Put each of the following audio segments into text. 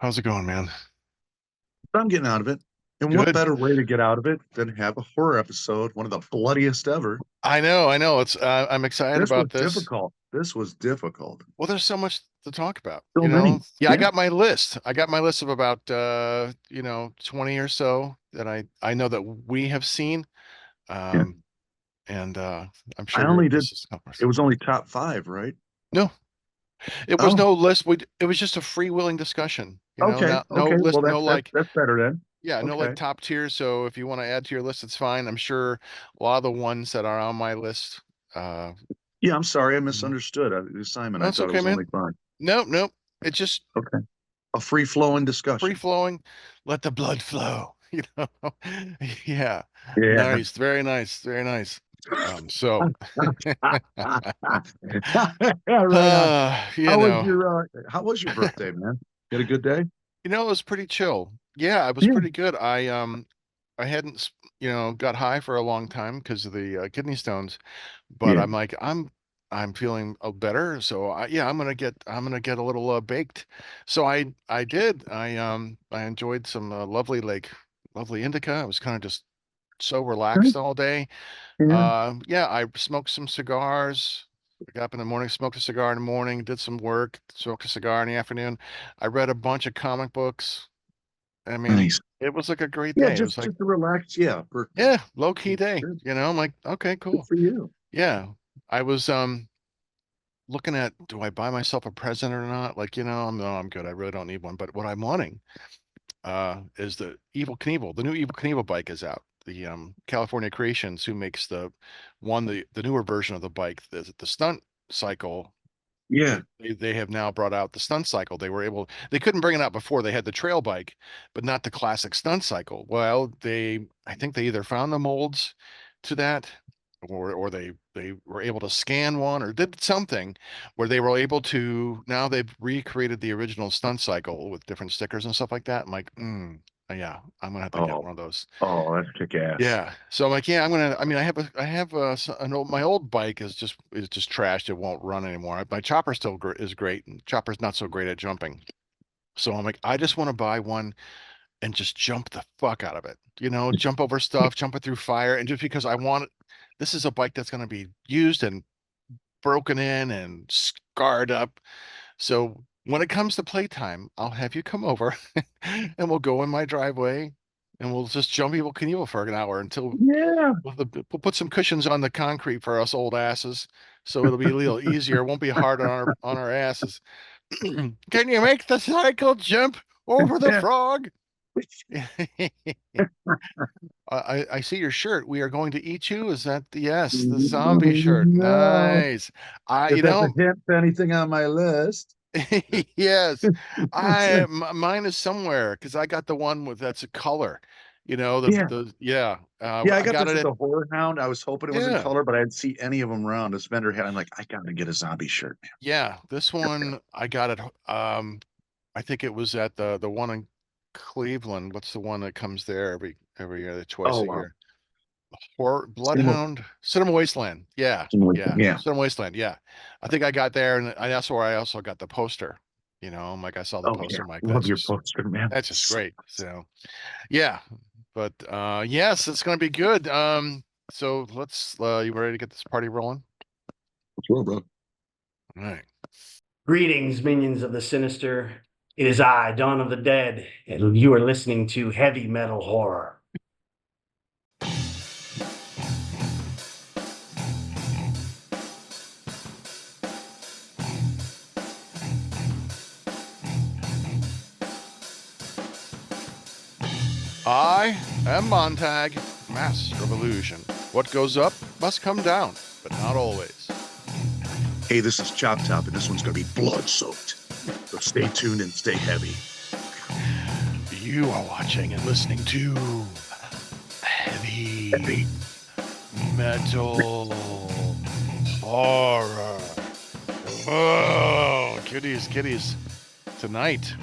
How's it going, man? I'm getting out of it. And what Good. better way to get out of it than have a horror episode, one of the bloodiest ever? I know. I'm excited This was about this. difficult. This was difficult. Well, there's so much to talk about, So you know? many. Yeah, I Yeah. got my list. I got my list of about 20 or so that I know that we have seen. Yeah. Um, and I'm I sure only did, this is it was only top five, right? no, it was Oh, no list. It was just a freewheeling discussion, okay. not no Okay. Well, list, no that's like, that's better then. yeah, no like Okay. top tiers. So if you want to add to your list, it's fine. I'm sure a lot of the ones that are on my list, uh, Yeah, I'm sorry. I you know, misunderstood the assignment. I that's thought it okay, was only man. five. Nope, nope. It's just Okay. A free flowing free discussion. flowing. Let the blood flow. You know. Yeah. Yeah. Nice. Very nice. Very nice. So, Yeah, right on. you know, How was your birthday, man? You had a good day? it was pretty chill. Yeah, it was Yeah. pretty good. I hadn't, got high for a long time because of the kidney stones, but Yeah. I'm like, I'm feeling better. So yeah, I'm gonna get a little baked. So I did. I enjoyed some lovely indica. I was kind of just so relaxed all day. Yeah. Yeah, I smoked some cigars. I got up in the morning, smoked a cigar in the morning, did some work, smoked a cigar in the afternoon. I read a bunch of comic books. I mean, Nice. it was like a great Yeah, day. It was just like, just a relaxed, yeah, birthday. yeah, low key day. Good, I'm like, okay, good cool. for you. Yeah. I was looking at, do I buy myself a present or not? Like, no, I'm good. I really don't need one. But what I'm wanting is the Evil Knievel. The new Evil Knievel bike is out. The California Creations, who makes the newer version of the bike, the stunt cycle. Yeah, They have now brought out the stunt cycle. They couldn't bring it out before. They had the trail bike, but not the classic stunt cycle. Well, I think they either found the molds to that, or they were able to scan one or did something where they were able to. Now they've recreated the original stunt cycle with different stickers and stuff like that. I'm like, yeah, I'm gonna have to get oh, one of those. oh, that's kick ass. Yeah. So I'm like, yeah, I mean, I have my old bike is just trashed. It won't run anymore. My chopper still is great, and chopper's not so great at jumping. So I'm like, I just want to buy one and just jump the fuck out of it. Jump over stuff, jump it through fire, and just because this is a bike that's going to be used and broken in and scarred up. So when it comes to playtime, I'll have you come over and we'll go in my driveway and we'll just jump Evil Knievel for an hour until Yeah. we'll put some cushions on the concrete for us old asses, so it'll be a little easier. It won't be hard on our asses. Can you make the cycle jump over the Yeah. frog? I see your shirt. We are going to eat you. Is that yes, the zombie shirt? No, Nice. I, if that's a hint to anything on my list. yes, mine is somewhere because I got the one with that's a color. Yeah. Yeah. Yeah, I I got got this it as at a horror hound. I was hoping it was in yeah. color, but I didn't see any of them around. This vendor had. I'm like, I gotta get a zombie shirt, man. Yeah, this one I got it. I think it was at the one in Cleveland. What's the one that comes there every year, twice Oh a wow. year? Or Cinema, Bloodhound, Cinema Wasteland. Yeah, yeah, yeah. Cinema Wasteland. Yeah, I think I got there, and that's where I also got the poster. I'm like I saw the Oh yeah. poster. I'm like Love your poster, man. that's just great. So yeah, but yes, it's gonna be good. So let's. You ready to get this party rolling? Well, bro. All right. Greetings, minions of the sinister. It is I, Dawn of the Dead, and you are listening to Heavy Metal Horror. I am Montag, Master of Illusion. What goes up must come down, but not always. Hey, this is Chop Top, and this one's gonna be blood soaked. So stay tuned and stay heavy. You are watching and listening to Heavy Heavy. Metal Horror. Oh, kitties, kitties. Tonight,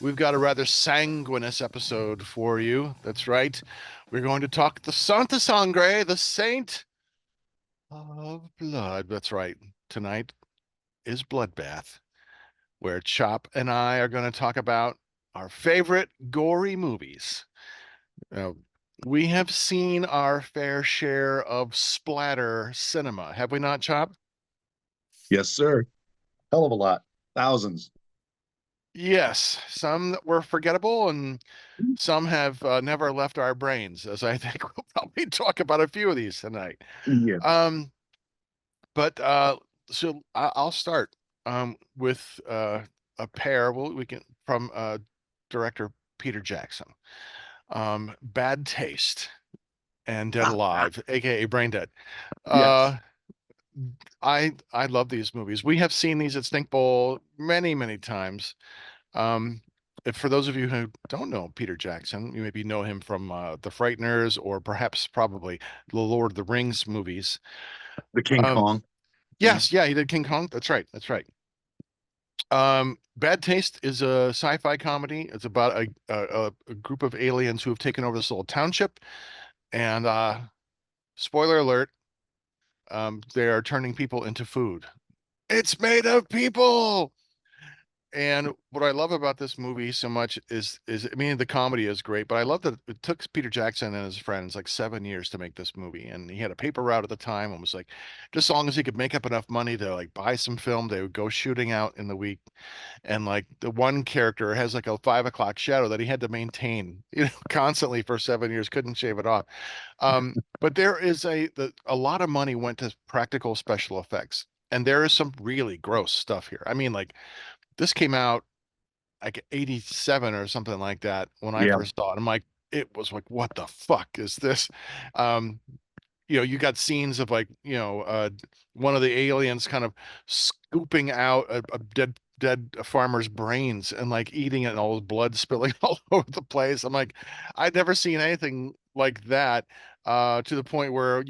we've got a rather sanguinous episode for you. That's right. We're going to talk the Santa Sangre, the Saint of Blood. That's right. Tonight is Bloodbath. where Chop and I are going to talk about our favorite gory movies. Uh, we have seen our fair share of splatter cinema, have we not, Chop? Yes, sir. Hell of a lot. Thousands. Yes, some that were forgettable and some have never left our brains, as I think we'll probably talk about a few of these tonight. Yeah. Um, but so I'll start with a pair. Well, we can from director Peter Jackson. Bad Taste and Dead Alive, aka Brain Dead. Yes. Uh, I love these movies. We have seen these at Stink Bowl many, many times. Um, if for those of you who don't know Peter Jackson, you maybe know him from The Frighteners or perhaps probably the Lord of the Rings movies. The King Um, Kong. Yeah. yes, yeah, he did King Kong. That's right. That's right. Bad Taste is a sci-fi comedy. It's about a group of aliens who have taken over this little township, and spoiler alert, they are turning people into food. It's made of people. And what I love about this movie so much is I mean the comedy is great, but I love that it took Peter Jackson and his friends like 7 years to make this movie, and he had a paper route at the time and was like, just as long as he could make up enough money to like buy some film, they would go shooting out in the week, and like the one character has like a 5 o'clock shadow that he had to maintain, constantly for 7 years, couldn't shave it off. But there is a lot of money went to practical special effects, and there is some really gross stuff here. I mean, like this came out like 87 or something like that when I Yeah. first saw it. I'm like, it was like, what the fuck is this? Um, you got scenes of like, one of the aliens kind of scooping out a dead farmer's brains and like eating it and all his blood spilling all over the place. I'm like, I'd never seen anything like that, to the point where,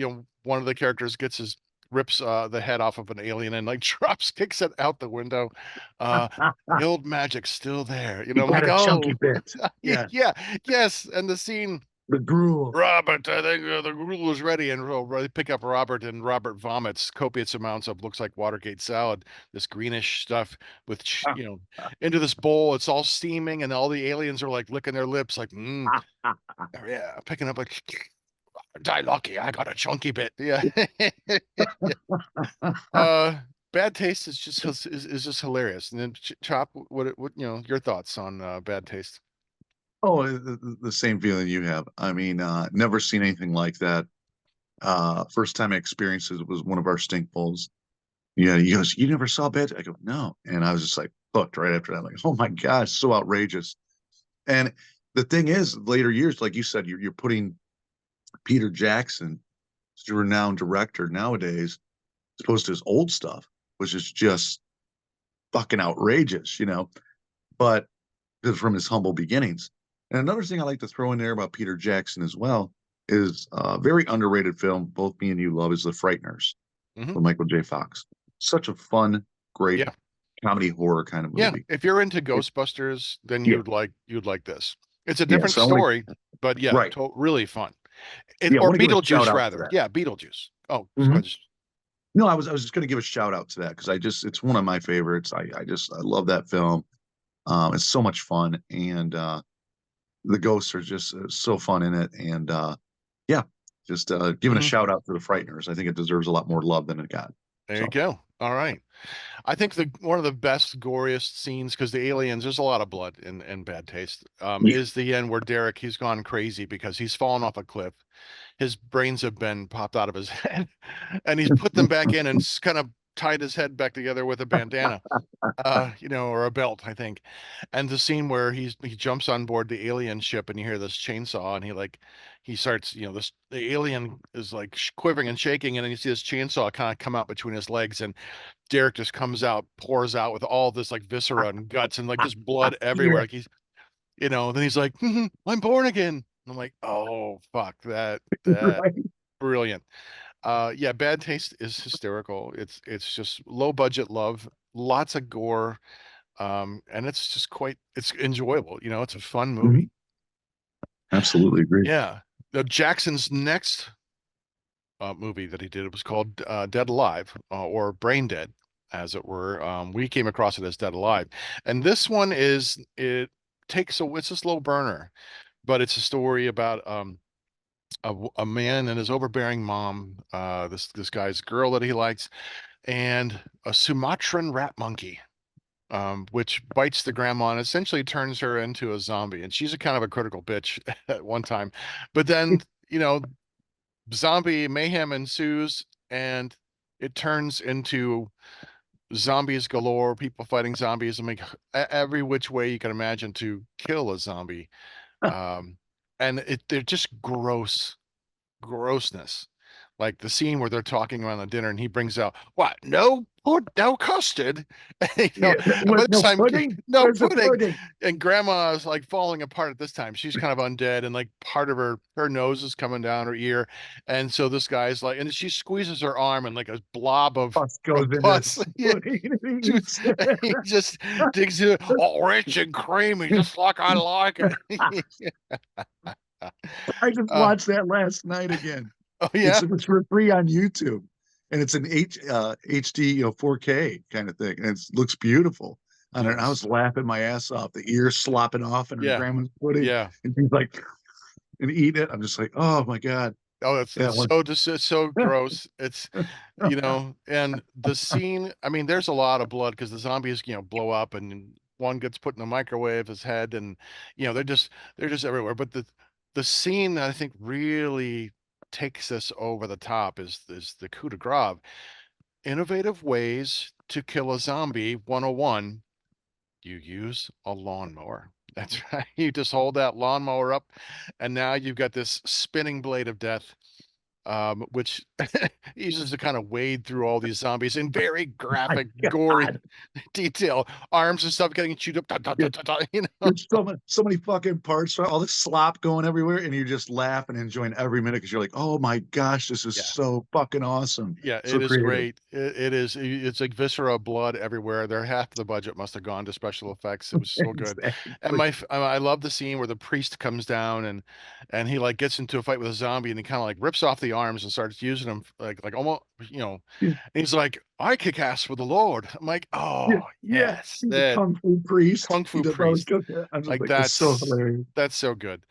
one of the characters gets his rips the head off of an alien and like drops, kicks it out the window. Uh, the old magic's still there. He I'm got like, a chunky oh, bit. Yeah. yeah, yes. And the scene, The gruel. Robert, I think the gruel is ready, and we'll pick up Robert, and Robert vomits copious amounts of looks like Watergate salad, this greenish stuff with, into this bowl. It's all steaming, and all the aliens are like licking their lips, like, yeah, picking up like, die lucky, I got a chunky bit, yeah. uh, Bad Taste is just is just hilarious. And then Chop, what your thoughts on Bad Taste? Oh, the same feeling you have. I mean, never seen anything like that. First time I experienced it was one of our stink bowls. Yeah, he goes, "You never saw Bad?" I go, "No," and I was just like hooked right after that. Like, oh my gosh, so outrageous. And the thing is, later years, like you said, you're putting Peter Jackson, a renowned director nowadays, as opposed to his old stuff, which is just fucking outrageous, But from his humble beginnings. And another thing I like to throw in there about Peter Jackson as well is a very underrated film. Both me and you love is The Frighteners Hmm. with Michael J. Fox. Such a fun, great Yeah. comedy horror kind of Yeah, movie. if you're into It- Ghostbusters, then yeah, you'd like this. It's a yeah. different So I want story, but yeah, right. really fun. Yeah, I Or want to give a shout Beetlejuice out to rather. that. Yeah, Beetlejuice. Oh, Mhm. No, I was just going to give a shout out to that because it's one of my favorites. I love that film. It's so much fun, and the ghosts are just so fun in it. And yeah, just giving a hmm shout out to the Frighteners. I think it deserves a lot more love than it got. There you So go. All right. I think the one of the best, goriest scenes, because the aliens, there's a lot of blood in Bad Taste, yeah, is the end where Derek, he's gone crazy because he's fallen off a cliff. His brains have been popped out of his head, and he's put them back in and kind of tied his head back together with a bandana, or a belt, I think. And the scene where he jumps on board the alien ship, and you hear this chainsaw, and he starts, the alien is like quivering and shaking, and then you see this chainsaw kind of come out between his legs, and Derek just comes out, pours out with all this like viscera and guts and like just blood everywhere. yeah, Like then he's like, I'm born again. And I'm like, oh fuck, that right. brilliant. Yeah, Bad Taste is hysterical. It's just low budget love, lots of gore, and it's just it's enjoyable. It's a fun Mhm. movie. Absolutely agree. Yeah. Now, Jackson's next movie that he did, it was called Dead Alive, or Brain Dead. as it were. We came across it as Dead Alive, and this one it takes it's a slow burner, but it's a story about a man and his overbearing mom, this guy's girl that he likes, and a Sumatran rat monkey, which bites the grandma and essentially turns her into a zombie. And she's a kind of a critical bitch at one time, but then zombie mayhem ensues, and it turns into zombies galore, people fighting zombies, and make every which way you can imagine to kill a zombie. Um, and they're just grossness. Like the scene where they're talking around the dinner and he brings out, what? No custard? Yeah, And by with this no time, pudding. no Where's the pudding. pudding? And grandma is like falling apart at this time. She's kind of undead and like part of her nose is coming down her ear. And so this guy's like, and she squeezes her arm and like a blob Pus of goes into pus. this Yeah. pudding and he eats it. He just digs it all rich and creamy, just like I like it. I just uh, watched that last night again. oh It's yeah. it's for free on YouTube, and it's an HD 4K kind of thing, and it looks beautiful on it. And I Nice. was laughing my ass off. The ears slopping off in her Yeah. grandma's pudding, Yeah. and she's like, and eating it. I'm just like, oh my god, Oh, that it's one. so just it's so gross. It's and the scene, I mean, there's a lot of blood because the zombies, blow up and one gets put in the microwave, his head, and they're just everywhere. But the scene that I think really takes this over the top is the coup de grace. Innovative ways to kill a zombie 101. You use a lawnmower. That's right. You just hold that lawnmower up, and now you've got this spinning blade of death, which he uses to kind of wade through all these zombies in very My graphic, gory god, detail. Arms and stuff getting chewed up. Da, da, da, yeah, da, da, you know? there's so many fucking parts, all this slop going everywhere, and you just laugh and enjoying every minute because you're like, oh my gosh, this is Yeah. so fucking awesome, Yeah, so it is creative. great. It is. It's like viscera, blood everywhere. There half the budget must have gone to special effects. It was so good. And Exactly. I love the scene where the priest comes down and he like gets into a fight with a zombie and he kind of like rips off the arms and starts using them like almost Yeah, and he's like, I kick ass for the Lord. I'm like, yeah, oh yeah. yes, He's a that kung fu priest. kung He fu does all this priest. good. I'm just Like like, it's so that's hilarious. that's so good.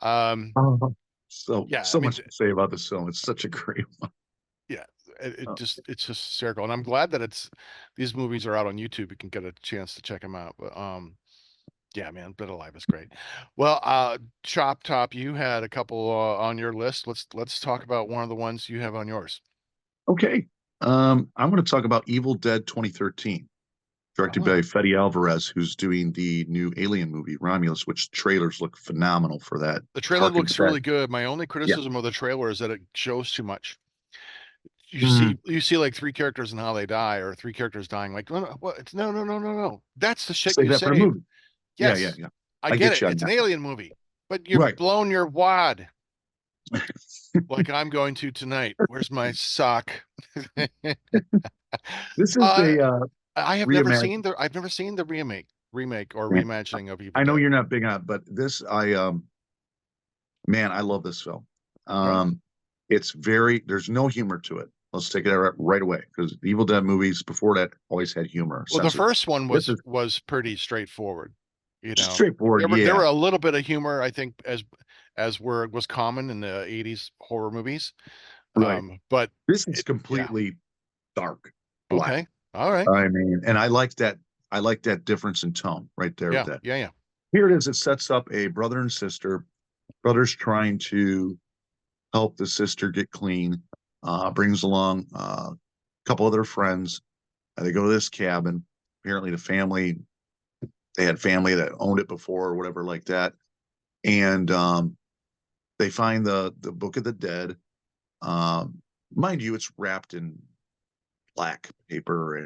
Um, Oh, so yeah, I so mean, much to say about this film. It's such a great one. yeah, it Oh, just it's just hysterical, and I'm glad that these movies are out on YouTube. You can get a chance to check them out. But yeah, man, Dead Alive is great. Well, Chop Top, you had a couple on your list. Let's talk about one of the ones you have on yours. okay. I'm going to talk about Evil Dead 2013, directed by Oh, Fede Alvarez, who's doing the new Alien movie Romulus, which trailers look phenomenal for that. the trailer Harkens looks back. really good. My only Yeah. criticism of the trailer is that it shows too much. You Mm, see, you see like three characters and how they die, or three characters dying. Like, no, no, what? It's no, no, no, no, no. That's the shit save you that for a save. movie. Yeah, yeah, Yes, yeah. I I get get it. you on It's an that. alien movie, but you've Right. blown your wad like I'm going to tonight. Where's my sock? This is uh, a I have never reimagined. seen the remake or reimagining of Evil I know Dead. you're not big on it, but this I man, I love this film. Right. It's very there's no humor to it. Let's take it right away because the Evil Dead movies before that always had humor, Well, the sense of first one this is was pretty straightforward. You know, straightforward. there Yeah, were a little bit of humor, I think, as was common in the '80s horror movies. right. But This is yeah, completely dark, black. okay, all right, I mean, and I like that. I like that difference in tone right there with yeah, that. yeah, yeah. Here it is. It sets up a brother and sister. Brother's trying to help the sister get clean. Brings along a couple of their friends. They go to this cabin. Apparently, they had family that owned it before or whatever like that. And they find the Book of the Dead. Um, mind you, it's wrapped in black paper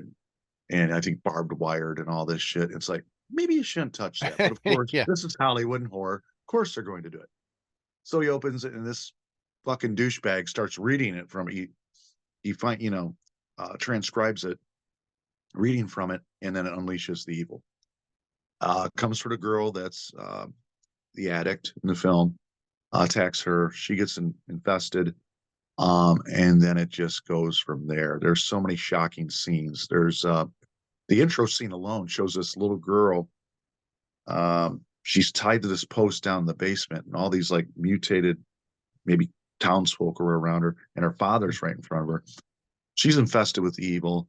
and I think barbed wired and all this shit. It's like maybe you shouldn't touch that. But of course, Yeah. this is Hollywood and horror. Of course, they're going to do it. So he opens it, and this fucking douchebag starts reading it from he transcribes it, reading from it, and then it unleashes the evil. Comes for the girl that's the addict in the film, attacks her. She gets infested. And then it just goes from there. There's so many shocking scenes. There's the intro scene alone shows this little girl. She's tied to this post down in the basement, and all these like mutated, maybe townsfolk are around her, and her father's right in front of her. She's infested with evil,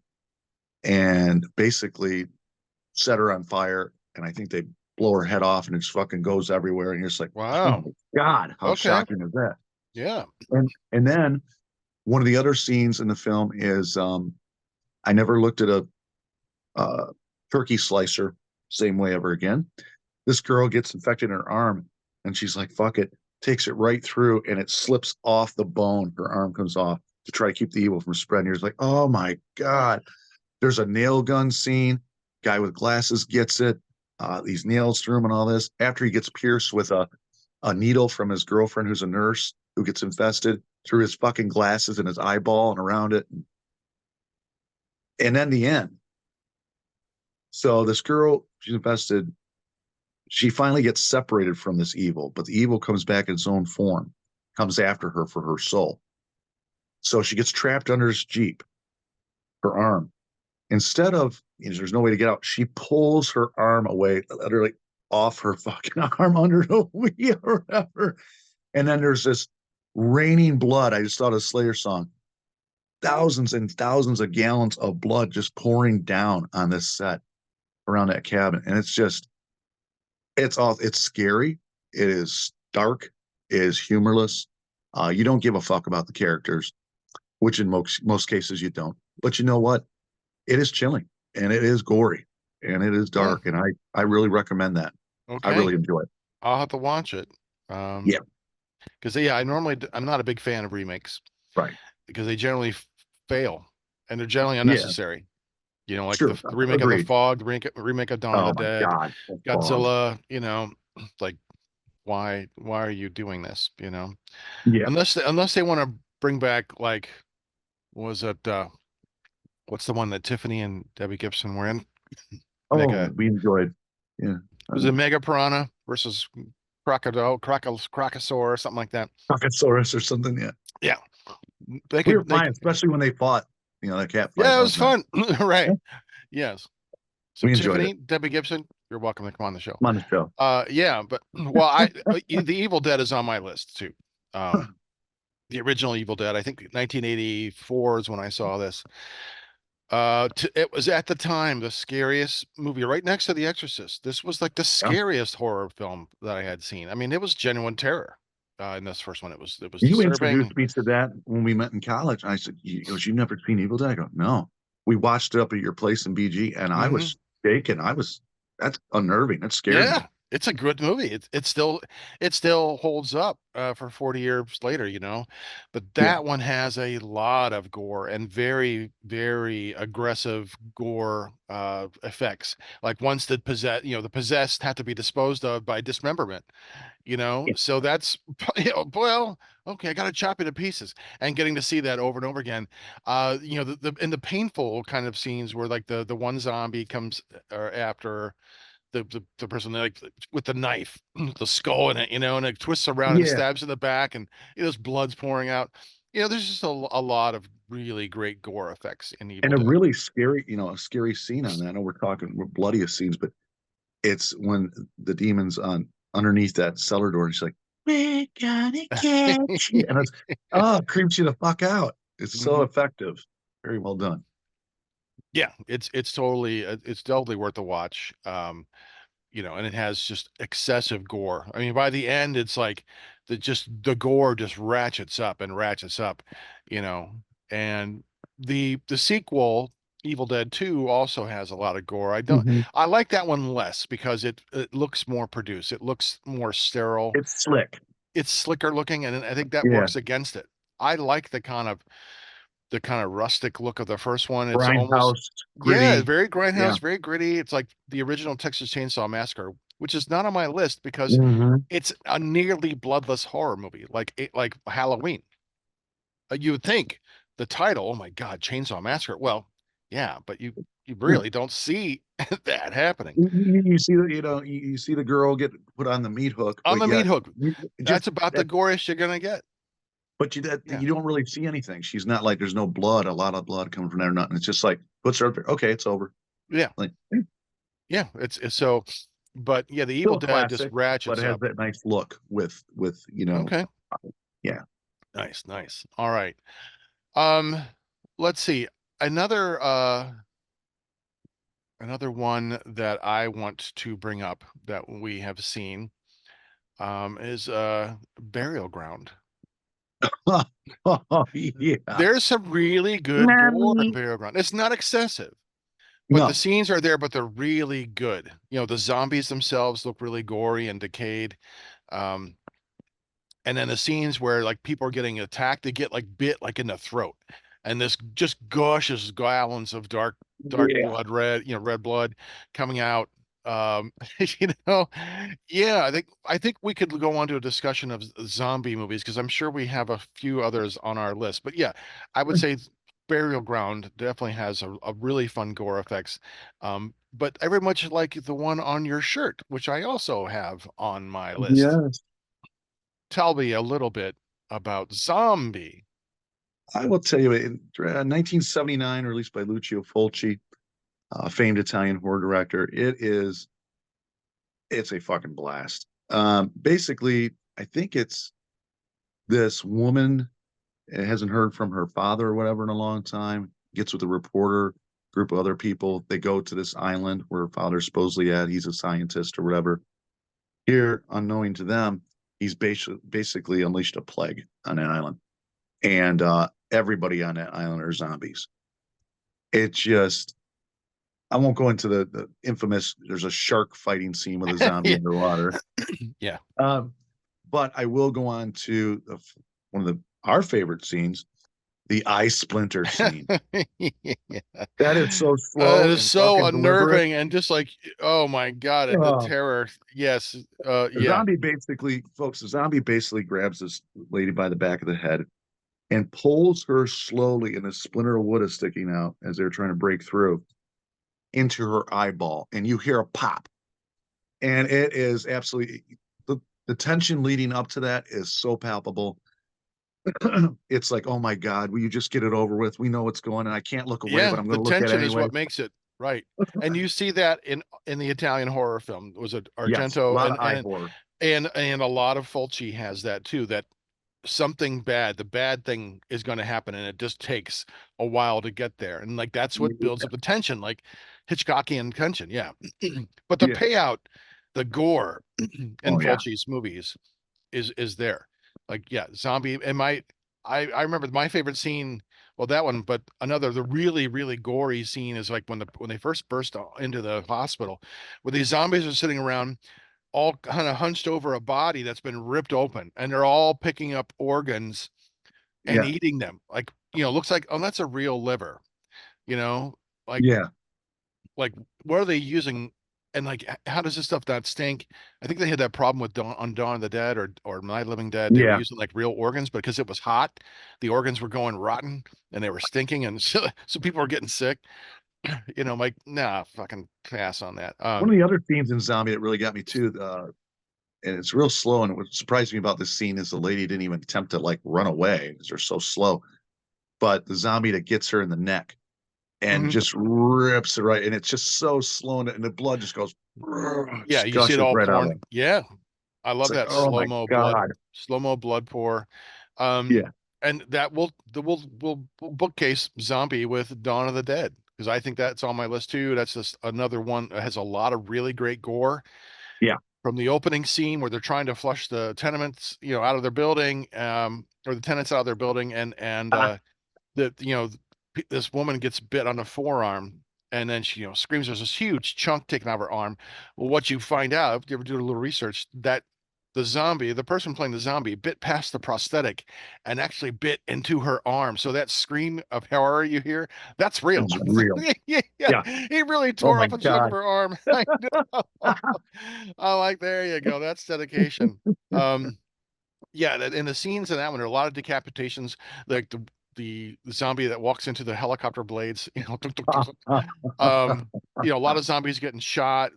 and basically set her on fire. And I think they blow her head off, and it just fucking goes everywhere. And you're just like, oh Wow. my God, how Okay. shocking is that? Yeah. And then one of the other scenes in the film is I never looked at a turkey slicer same way ever again. This girl gets infected in her arm, and she's like, fuck it, takes it right through, and it slips off the bone. Her arm comes off to try to keep the evil from spreading. You're just like, oh my God. There's a nail gun scene. Guy with glasses gets it. These nails through him and all this. After he gets pierced with a needle from his girlfriend, who's a nurse, who gets infested through his fucking glasses and his eyeball and around it. And then the end. So this girl, she's infested. She finally gets separated from this evil, but the evil comes back in its own form, comes after her for her soul. So she gets trapped under his Jeep, her arm. Instead of, there's no way to get out, she pulls her arm away, literally off her fucking arm under the wheel or whatever. And then there's this raining blood. I just thought of a Slayer song. Thousands and thousands of gallons of blood just pouring down on this set around that cabin. And it's scary. It is dark. It is humorless. You don't give a fuck about the characters, which in most cases you don't. But you know what? It is chilling, and it is gory, and it is Yeah. dark, and I really recommend that. I Okay. really enjoy it. I'll have to watch it. Yeah, Because yeah, I'm not a big fan of remakes right. because they generally fail and they're generally Yeah, unnecessary. You know, like sure. the remake of The Agreed. Fog, the remake of Dawn of Oh the my Dead, God. The fog. Godzilla. You know, like why are you doing this? You know, Yeah. unless they want to bring back like was it what's the one that Tiffany and Debbie Gibson were in? Oh, Mega we enjoyed. Yeah. was it Mega Piranha versus Crocosaur or something like that? Crocodsaurus or something. Yeah. Yeah, they We were could fine, especially when they fought, that cat fight. yeah, it That was was nice. fun. Right. Yeah, Yes. So we enjoyed Tiffany, it. Debbie Gibson, you're welcome to come on the show. Come on the show. Yeah, but well, The Evil Dead is on my list too. The original Evil Dead, I think 1984 is when I saw this. It was at the time the scariest movie, right next to The Exorcist. This was like the Yeah. scariest horror film that I had seen. I mean, it was genuine terror. In this first one, it was You disturbing. introduced me to that when we met in college. I said, "You've never seen Evil Dead?" I go, "No." We watched it up at your place in BG, and I Hmm. was shaking. That's unnerving. That scared me. Yeah, it's a good movie. It still holds up for 40 years later, you know. But Yeah. that one has a lot of gore and very, very aggressive gore effects. Like once the possessed have to be disposed of by dismemberment, you know. Yeah. So that's well, okay, I got to chop it to pieces. And getting to see that over and over again, the in the painful kind of scenes where like the one zombie comes or after the person like with the knife, the skull in it, and it twists around and Yeah. stabs in the back, and there's blood's pouring out. There's just a lot of really great gore effects in Evil And a Dead. really scary, a scary scene on that. I know we're bloodiest scenes, but it's when the demon's on underneath that cellar door, and she's like, "We're gonna catch you," and it creeps you the fuck out. It's so Hmm. effective. Very well done. Yeah, it's totally worth a watch. And it has just excessive gore. I mean, by the end, it's like the gore just ratchets up and ratchets up, you know. And the sequel, Evil Dead 2, also has a lot of gore. Mhm. I like that one less because it looks more produced. It looks more sterile. It's slick. It's slicker looking, and I think that Yeah. works against it. I like the kind of rustic look of the first one. It's almost, Grindhouse, yeah, gritty. very Yeah. grindhouse, very gritty. It's like the original Texas Chainsaw Massacre, which is not on my list because Hmm. it's a nearly bloodless horror movie, like Halloween. You would think the title, oh my God, Chainsaw Massacre. Well, yeah, but you Yeah. really don't see that happening You see the you see the girl get put on the meat hook, on but the meat yet hook. you just That's about the that goriest you're gonna get. but Yeah. you don't really see anything. She's not like there's no blood, a lot of blood coming from there, nothing. It's just like puts her up there. Okay, it's over. Yeah. Like Yeah. It's so, but yeah, the Evil still Dead just classic, but ratchets it has up. that nice look with Okay. yeah. Nice. Nice. All right. Let's see. Another, another one that I want to bring up that we have seen, is, Burial Ground. Oh, yeah. There's some really good gore in Burial Ground. It's not excessive, but the No. scenes are there, but they're really good. You know, the zombies themselves look really gory and decayed. Um, and then the scenes where like people are getting attacked, they get like bit like in the throat, and this just gushes gallons of dark Yeah. blood, red blood coming out. um you know, yeah, I think we could go on to a discussion of zombie movies, because I'm sure we have a few others on our list, but yeah, I would say Burial Ground definitely has a really fun gore effects, but very much like the one on your shirt, which I also have on my list. Yes. Tell me a little bit about Zombie. I will tell you, in 1979, released by Lucio Fulci, famed Italian horror director. It's a fucking blast. Basically, I think it's this woman hasn't heard from her father or whatever in a long time. Gets with a reporter, group of other people. They go to this island where her father's supposedly at. He's a scientist or whatever. Here, unknowing to them, he's basically unleashed a plague on that island, and everybody on that island are zombies. It's just I won't go into the infamous. There's a shark fighting scene with a zombie Yeah. underwater. Yeah. Um, but I will go on to one of our favorite scenes, the eye splinter scene. Yeah. That is so It slow is and so fucking deliberate. unnerving and just like, oh my God, the Uh, terror. Yes. the Yeah. zombie basically, folks, the zombie basically grabs this lady by the back of the head and pulls her slowly, and a splinter of wood is sticking out as they're trying to break through into her eyeball, and you hear a pop, and it is absolutely the tension leading up to that is so palpable. It's like, oh my God, will you just get it over with? We know what's going on. I can't look away, but Yeah. I'm The going to look at it tension is anyway. what makes it right. And you see that in the Italian horror film. It was a Yes, a Argento, lot and of eye horror. and a lot of Fulci has that too, that something bad, the bad thing is going to happen, and it just takes a while to get there, and like that's what builds up the tension, like Hitchcockian tension. Yeah. But the Yeah. payout, the gore in Oh yeah. Fulci's movies is there. Like, yeah, zombie. And I remember my favorite scene, well, that one, but another, the really really gory scene is like when they first burst into the hospital, where these zombies are sitting around all kind of hunched over a body that's been ripped open, and they're all picking up organs and Yeah. eating them. Like, looks like, oh, that's a real liver, you know, like Yeah. like what are they using? And like, how does this stuff not stink? I think they had that problem with Dawn of the Dead, or My Living Dead. They were Yeah. using like real organs, but because it was hot, the organs were going rotten and they were stinking, and so people were getting sick. Like, nah, fucking pass on that. One of the other themes in Zombie that really got me too, and it's real slow. And what surprised me about this scene is the lady didn't even attempt to like run away because they're so slow. But the zombie that gets her in the neck and Mhm. just rips it right, and it's just so slow, and the blood just goes, Yeah, just you see it gushes all right out of pouring. it. Yeah, I It's love like, that oh my God. slow mo blood pour. Um, Yeah. and that will bookcase Zombie with Dawn of the Dead, because I think that's on my list too. That's just another one that has a lot of really great gore, Yeah. from the opening scene where they're trying to flush the tenements, out of their building, or the tenants out of their building, and Ah, that this woman gets bit on the forearm, and then she screams, there's this huge chunk taken out of her arm. Well, what you find out if you ever do a little research, that the person playing the zombie, bit past the prosthetic and actually bit into her arm, so that scream of horror you hear, that's real. it's real. Yeah, yeah, Yeah. he really Oh tore my off a chunk of God. her arm. I know. I like, there you go, that's dedication. Yeah, in the scenes in that one, there are a lot of decapitations, like the zombie that walks into the helicopter blades, tuk, tuk, tuk, tuk. um, a lot of zombies getting shot,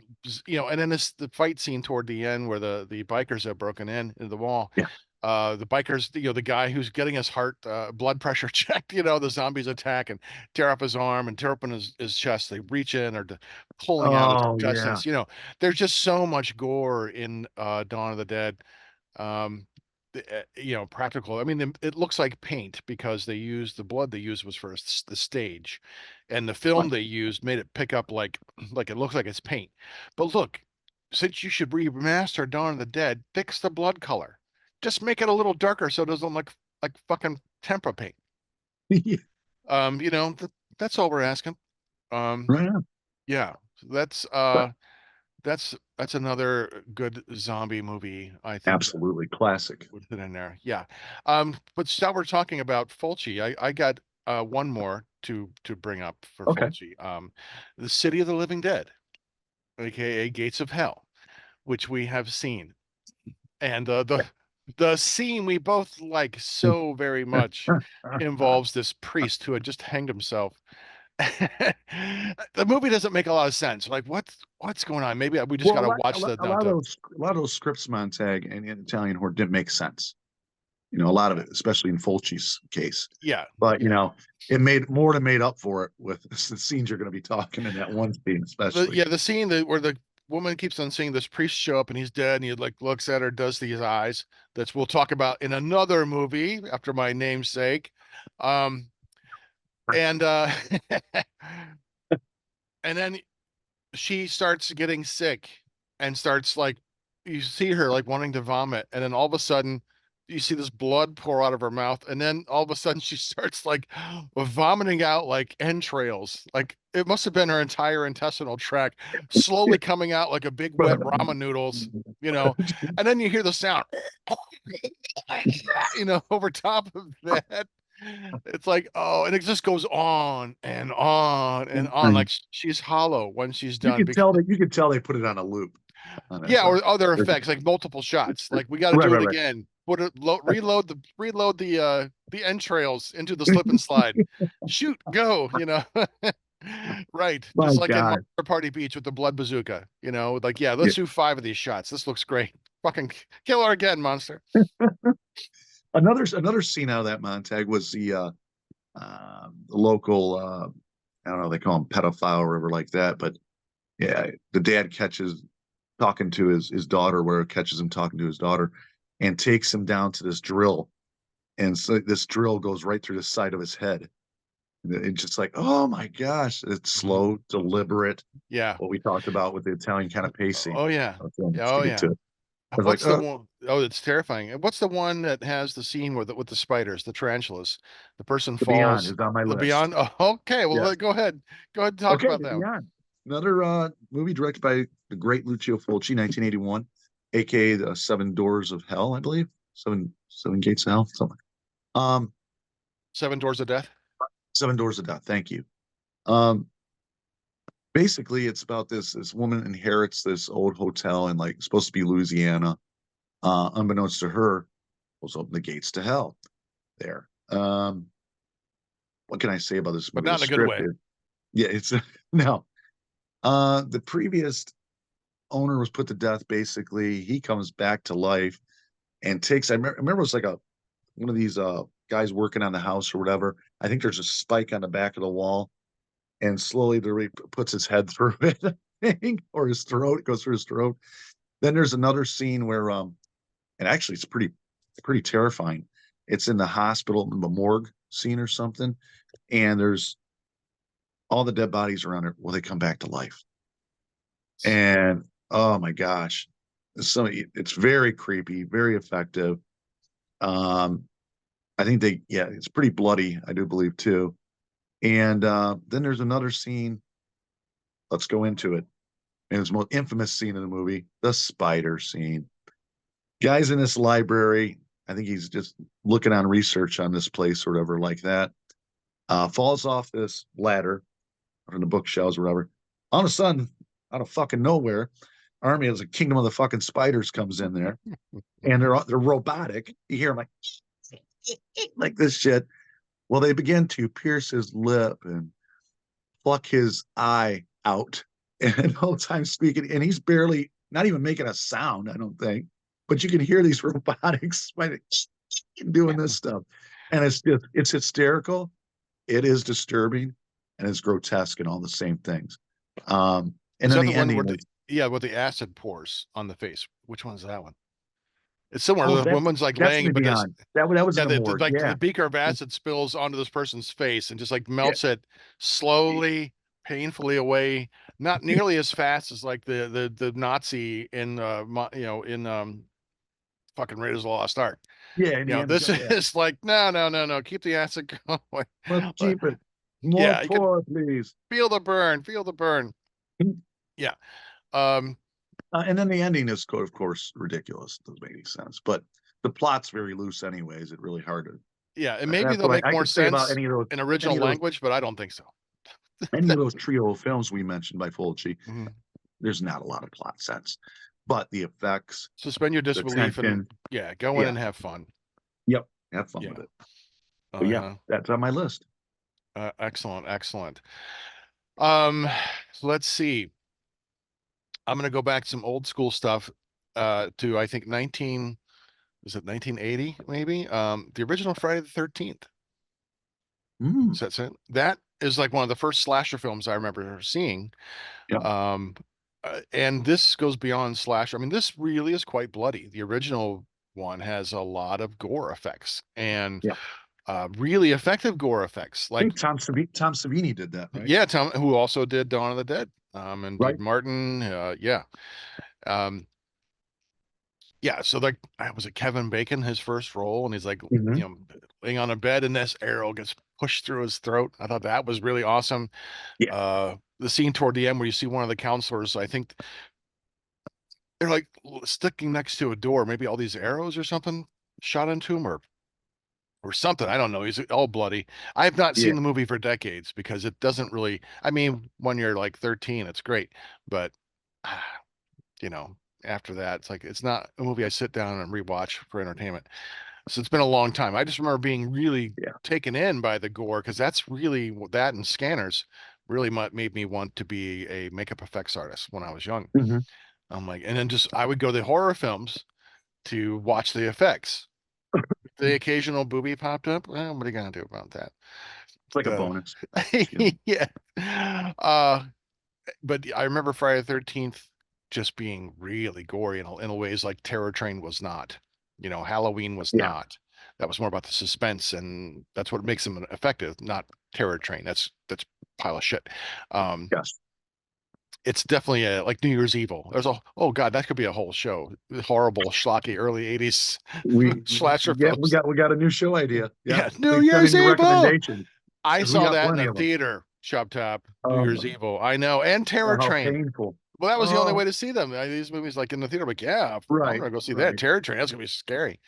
and then the fight scene toward the end where the bikers have broken in into the wall. Yeah. The bikers, the guy who's getting his heart blood pressure checked, the zombies attack and tear up his arm and tear open his chest. They reach in or pulling out his Oh yeah. intestines. There's just so much gore in Dawn of the Dead. Um, practical. I mean, it looks like paint because the blood they used was for the stage, and the film Right. they used made it pick up like it looks like it's paint. But look, since you should remaster Dawn of the Dead, fix the blood color. Just make it a little darker so it doesn't look like fucking tempera paint. Yeah, That's all we're asking. Um, right on. yeah, that's But that's another good zombie movie, I think. absolutely classic. Put it in there. Yeah. But now we're talking about Fulci. I got one more to bring up for Okay. Fulci. The City of the Living Dead, aka Gates of Hell, which we have seen. And the scene we both like so very much involves this priest who had just hanged himself. The movie doesn't make a lot of sense. Like what's going on? Maybe we just Well, got to watch the a no, lot of the those scripts, Montag and in Italian Horror, didn't make sense. A lot of it, especially in Fulci's case. yeah. But Yeah. it made up for it with the scenes you're going to be talking in that one scene, especially. The scene where the woman keeps on seeing this priest show up and he's dead and he like looks at her, does these eyes that we'll talk about in another movie after my namesake. Um and and then she starts getting sick and starts like you see her like wanting to vomit and then all of a sudden you see this blood pour out of her mouth and then all of a sudden she starts like vomiting out like entrails, like it must have been her entire intestinal tract slowly coming out like a big wet ramen noodles, and then you hear the sound over top of that. It's like, oh, and it just goes on and on and on, like she's hollow when she's done. Because You could tell they put it on a loop on this. yeah, or other effects like multiple shots. Like we got to Right, do it right, right. again. Reload the entrails into the slip and slide. Shoot, go. Right. My Just like in God. Monster Party Beach with the blood bazooka. Like yeah, Yeah. let's do 5 of these shots. This looks great. Fucking kill her again, monster. Another scene out of that Montag was the local I don't know, they call him pedophile or whatever like that, but yeah, the dad catches talking to his daughter, where it catches him talking to his daughter, and takes him down to this drill, and so this drill goes right through the side of his head. It's just like, oh my gosh, it's slow, deliberate. Yeah. What we talked about with the Italian kind of pacing. Oh yeah. Okay, Oh to get yeah. to it. I was like, What's the one? Oh, it's terrifying. And what's the one that has the scene with the spiders, the tarantulas? The person The Beyond falls. is on my The list. Beyond. Oh, okay. Well, Yes. go ahead. Go ahead and talk Okay, about The that one. Beyond. Another movie directed by the great Lucio Fulci, 1981, aka the Seven Doors of Hell, I believe. Seven Gates of Hell, something. Um, 7 Doors of Death. Seven Doors of Death. Thank you. Um, Basically, it's about this woman inherits this old hotel in like supposed to be Louisiana. Unbeknownst to her, was open the gates to hell there. What can I say about this But movie? The not in a good script way. is, yeah, it's no. The previous owner was put to death. Basically, he comes back to life and takes. Remember it was like one of these guys working on the house or whatever. I think there's a spike on the back of the wall, and slowly puts his head through it, I think, or his throat. It goes through his throat. Then there's another scene where and actually it's pretty terrifying. It's in the hospital, in the morgue scene or something, and there's all the dead bodies around it. Well, they come back to life, and oh my gosh, it's very creepy, very effective. Um, I think it's pretty bloody, I do believe too. And then there's another scene. Let's go into it. And it's the most infamous scene in the movie, the spider scene. Guy's in this library. I think he's just looking on research on this place or whatever like that. Falls off this ladder from the bookshelves or whatever. All of a sudden, out of fucking nowhere, army as a kingdom of the fucking spiders comes in there, and they're robotic. You hear them like this shit. Well, they begin to pierce his lip and pluck his eye out, and the whole time speaking, and he's barely not even making a sound. I don't think. but you can hear these robotics doing this stuff, and it's hysterical. It is disturbing, and it's grotesque, and all the same things. And Is then that the the one ending where is, with the acid pours on the face? Which one is that one? It's similar. oh, The woman's like that's in laying, the but this, Beyond. That was in yeah, the morgue. like Yeah, the beaker of acid spills onto this person's face and just like yeah, melts it slowly, painfully away. Not nearly as fast as like the Nazi in in fucking Raiders of the Lost Ark. yeah. You know, Indiana this Jones. Yeah. is like no, keep the acid going. Let's But keep it more yeah, you can pour, please. feel the burn. Yeah. Um, And then the ending is, of course, ridiculous. Doesn't make any sense. But the plot's very loose, anyways. It's really hard to. yeah, and maybe That's they'll what make I more could say about sense in any original of those, language, but I don't think so. any of those trio of films we mentioned by Fulci. Mhm. There's not a lot of plot sense, but the effects, Suspend your the disbelief and tension, yeah, go in yeah, and have fun. yep, have fun with Yeah. it. But yeah, Uh, that's on my list. excellent, excellent. Um, let's see. I'm gonna go back to some old school stuff to I think 19 was it 1980 maybe? The original Friday the 13th. Mm, Is that it? That is like one of the first slasher films I remember seeing. yep, Um, and this goes beyond slasher. I mean, this really is quite bloody. The original one has a lot of gore effects and yeah. really effective gore effects. I Like, think Tom Savini did that, right? yeah, Tom, who also did Dawn of the Dead, and Right. did Martin. Yeah. Um, yeah. So like, was it Kevin Bacon, his first role? And he's like, Hmm. laying on a bed and this arrow gets pushed through his throat. I thought that was really awesome. Yeah, The scene toward the end where you see one of the counselors, I think they're like sticking next to a door, maybe all these arrows or something shot into him or something. I don't know. He's all bloody. I have not yeah. seen the movie for decades because it doesn't really, I mean, when you're like 13, it's great, but you know, after that, it's like it's not a movie I sit down and rewatch for entertainment. So it's been a long time. I just remember being really Yeah. taken in by the gore because that's really that and Scanners really made me want to be a makeup effects artist when I was young. Hmm. I'm like, and then just I would go to horror films to watch the effects. The occasional booby popped up. Well, what are you gonna do about that? It's like a Uh, bonus. You know? yeah. But I remember Friday the 13th just being really gory in ways like Terror Train was not. Halloween was Yeah. not. That was more about the suspense, and that's what makes them effective, not Terror Train. That's pile of shit. Um, Yes. it's definitely like New Year's Evil. Oh God, that could be a whole show. Horrible, schlocky early 80s We slasher yeah, we films. got we got a new show idea. Yeah. Yeah, New Please send in Year's your Evil. recommendations I because we saw got that in plenty the of them. theater, Chop Top, New Year's Oh, Evil. I know, and Terror how Train. painful. Well, that was the only way Oh, to see them. These movies, like in the theater, like, yeah, I'm right, gonna go see that right. Terror Train. That's gonna be scary.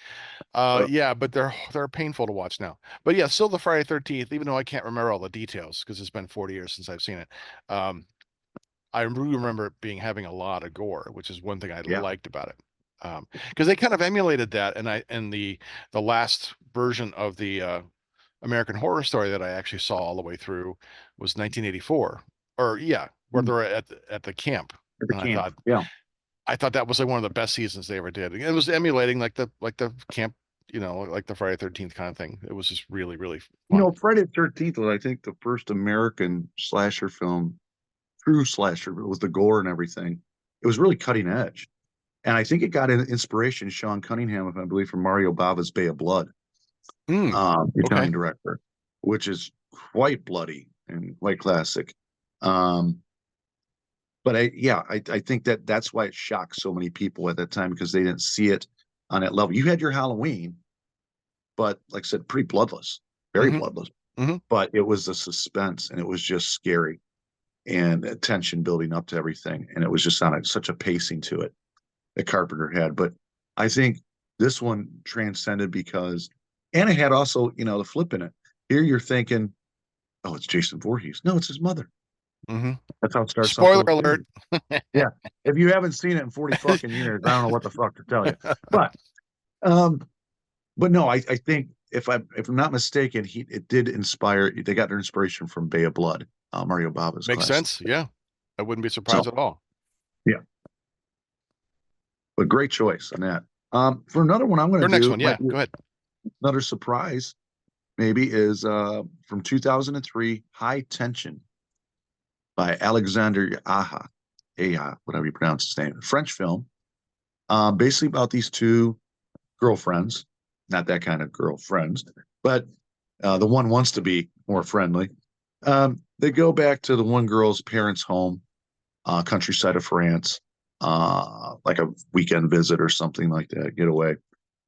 Uh, Yeah, but they're painful to watch now. But yeah, still the Friday 13th, even though I can't remember all the details because it's been 40 years since I've seen it. Um, I really remember it having a lot of gore, which is one thing I yeah. liked about it. Because they kind of emulated that, and the last version of the American Horror Story that I actually saw all the way through was 1984, or yeah, where Mm, they're at the camp, at the and camp. Yeah. I thought that was like one of the best seasons they ever did. It was emulating like the camp, like the Friday 13th kind of thing. It was just really really fun. Friday the 13th was, I think, the first American slasher film, true slasher, but with the gore and everything. It was really cutting edge. And I think it got an inspiration, Sean Cunningham, if I believe, from Mario Bava's Bay of Blood, Mm, the okay. Italian director, which is quite bloody and quite classic. Um, but I think that's why it shocked so many people at that time because they didn't see it on that level. You had your Halloween, but like I said, pretty bloodless, very Hmm. bloodless. Hmm. But it was the suspense and it was just scary and tension building up to everything. And it was just on such a pacing to it that Carpenter had. But I think this one transcended because, and it had also, the flip in it. Here you're thinking, oh, it's Jason Voorhees. No, it's his mother. Hmm. That's how it starts off Spoiler those alert. series. Yeah. If you haven't seen it in 40 fucking years, I don't know what the fuck to tell you. But um, but no, I think if I'm not mistaken, it did inspire. They got their inspiration from Bay of Blood, Mario Bava's Makes classic. sense. Yeah, I wouldn't be So surprised at all. yeah, but great choice on that. For another one, I'm going Or to next do one, yeah, might be go ahead. another surprise. Maybe is from 2003, High Tension by Alexander Aha, whatever you pronounce his name. French film, basically about these two girlfriends, not that kind of girlfriends, but the one wants to be more friendly. They go back to the one girl's parents' home, countryside of France, like a weekend visit or something like that, getaway.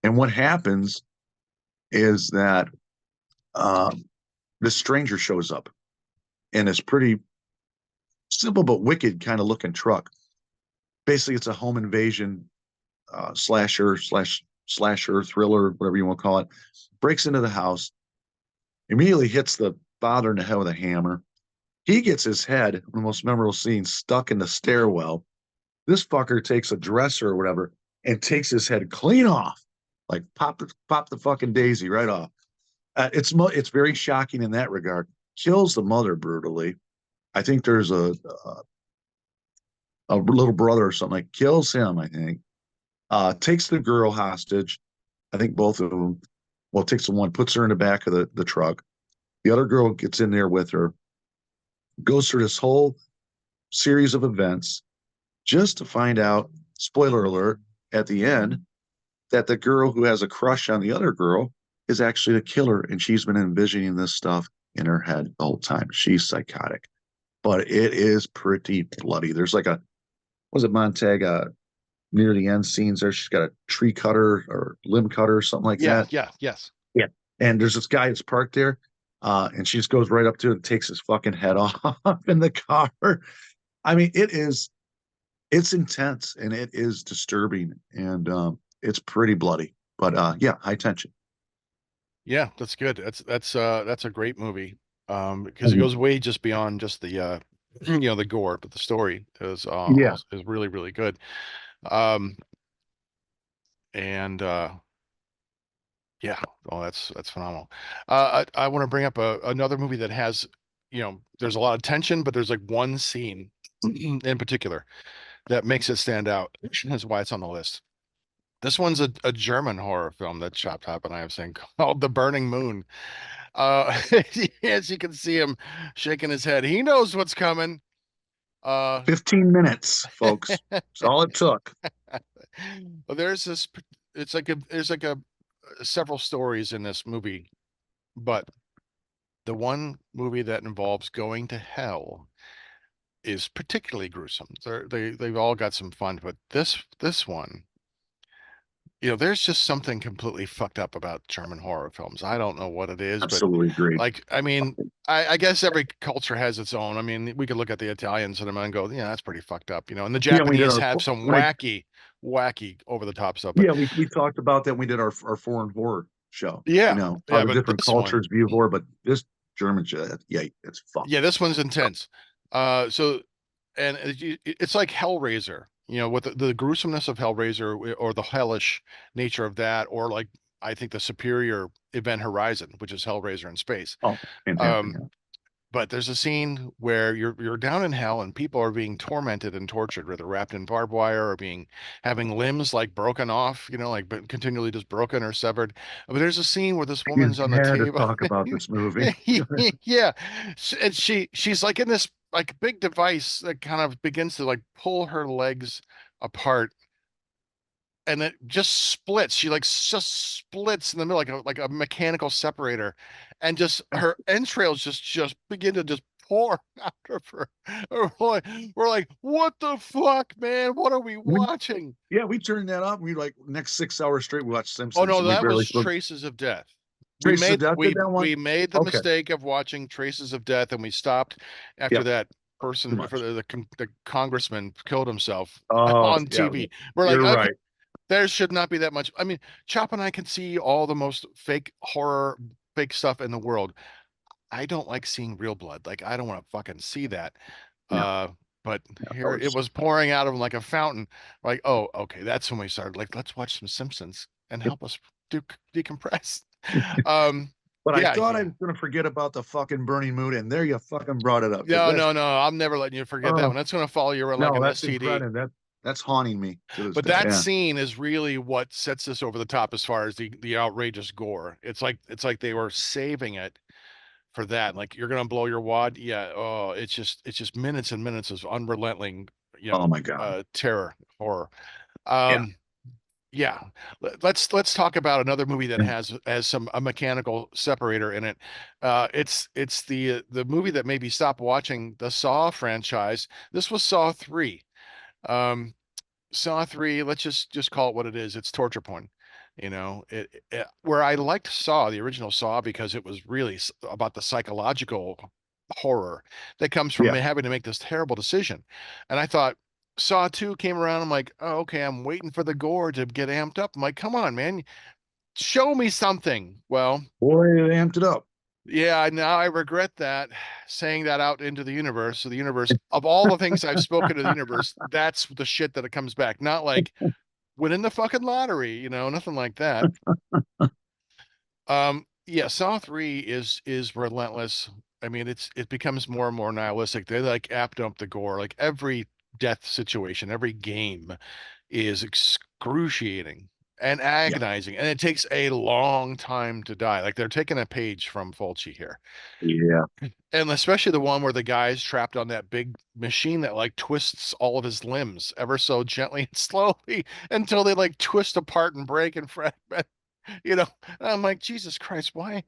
And what happens is that this stranger shows up in this pretty simple but wicked kind of looking truck. Basically, it's a home invasion slasher thriller, whatever you want to call it. Breaks into the house, immediately hits the father in the head with a hammer. He gets his head, the most memorable scene, stuck in the stairwell. This fucker takes a dresser or whatever and takes his head clean off, like pop the fucking daisy right off. It's very shocking in that regard. Kills the mother brutally. I think there's a little brother or something, like kills him. I think takes the girl hostage. I think both of them. Well, takes the one, puts her in the back of the truck. The other girl gets in there with her, goes through this whole series of events just to find out, spoiler alert, at the end, that the girl who has a crush on the other girl is actually the killer, and she's been envisioning this stuff in her head the whole time. She's psychotic, but it is pretty bloody. There's like a, was it Montag, near the end scenes there, she's got a tree cutter or limb cutter or something like Yeah, that. yeah, yes. Yeah. And there's this guy that's parked there, and she just goes right up to it and takes his fucking head off in the car. I mean, it's intense and it is disturbing, and it's pretty bloody. But yeah, High Tension. Yeah, that's good. That's a great movie. Because it Mhm. goes way just beyond just the the gore, but the story is Yeah, also is really, really good. Um, and yeah, oh, that's phenomenal. I want to bring up another movie that has, there's a lot of tension, but there's like one scene in particular that makes it stand out. That's why it's on the list. This one's a German horror film that Chop Top and I have seen called The Burning Moon. As you can see him shaking his head, he knows what's coming. Uh, 15 minutes, folks. That's all it took. well, there's this. There's like a several stories in this movie, but the one movie that involves going to hell is particularly gruesome. They've all got some fun, but this one, there's just something completely fucked up about German horror films. I don't know what it is, but Absolutely agreed. like, I mean, I guess every culture has its own. I mean, we could look at the Italian cinema and go, yeah, that's pretty fucked up, and the Yeah, we did Japanese our have some when I wacky over the top stuff. But yeah we talked about that when we did our foreign horror show. You yeah, know how yeah, the but different this one, cultures view horror, but this German shit, yeah, it's fucked. yeah, this one's intense. So, and it's like Hellraiser, with the gruesomeness of Hellraiser or the hellish nature of that, or like I think the superior Event Horizon, which is Hellraiser in space. Oh, fantastic. Um, but there's a scene where you're down in hell and people are being tormented and tortured, whether wrapped in barbed wire or having limbs like broken off, like but continually just broken or severed. But there's a scene where this You woman's on the had to table. talk about this movie. Yeah. And she's like in this like big device that kind of begins to like pull her legs apart, and it just splits. She like just splits in the middle like a mechanical separator, and just her entrails just begin to just pour out of her. We're like, what the fuck, man? What are we we, watching? yeah, we turned that up. We like next 6 hours straight. We watched Oh Simpsons, no, and we that barely was spoke. Traces of Death. We Traces of made Death did we that one. we made the Okay, mistake of watching Traces of Death, and we stopped after yep, that too person for much. the congressman killed himself Oh, on yeah, TV. We're like, you're okay, right. there should not be that much. I mean, Chop and I can see all the most fake horror, fake stuff in the world. I don't like seeing real blood. Like, I don't want to fucking see that. No, Uh, but no, that here it was. was pouring out of him like a fountain. Like, oh, okay, that's when we started. Like, let's watch some Simpsons and help us decompress. Um, But I yeah, thought I yeah. was gonna forget about the fucking burning moon, and there you fucking brought it up because No, that's no, no. I'm never letting you forget that uh one. That's gonna follow you around like no, an that's STD. incredible. That's haunting me to this But day. that Yeah. scene is really what sets this over the top as far as the outrageous gore. It's like they were saving it for that. Like, you're gonna blow your wad. Yeah. Oh, it's just minutes and minutes of unrelenting, Oh my God. terror, horror. Yeah. Um, yeah. Let's talk about another movie that Yeah. has a mechanical separator in it. It's the movie that made me stop watching the Saw franchise. This was Saw 3. Um, Saw 3, let's just call it what it is. It's torture porn. Where I liked Saw, the original Saw, because it was really about the psychological horror that comes from Yeah. having to make this terrible decision. And I thought Saw 2 came around. I'm like, oh, okay, I'm waiting for the gore to get amped up. I'm like, come on, man, show me something. Well, Boy, they amped it up. yeah, now I regret that, saying that out into the universe. So the universe, of all the things I've spoken to the universe, that's the shit that it comes back. Not like winning the fucking lottery, nothing like that. Yeah, Saw 3 is relentless. I mean, it becomes more and more nihilistic. They like amped up the gore. Like, every death situation, every game is excruciating and Yeah. agonizing, and it takes a long time to die. Like, they're taking a page from Fulci here. Yeah. And especially the one where the guy's trapped on that big machine that like twists all of his limbs ever so gently and slowly until they like twist apart and break and fragment. You know, and I'm like, Jesus Christ, why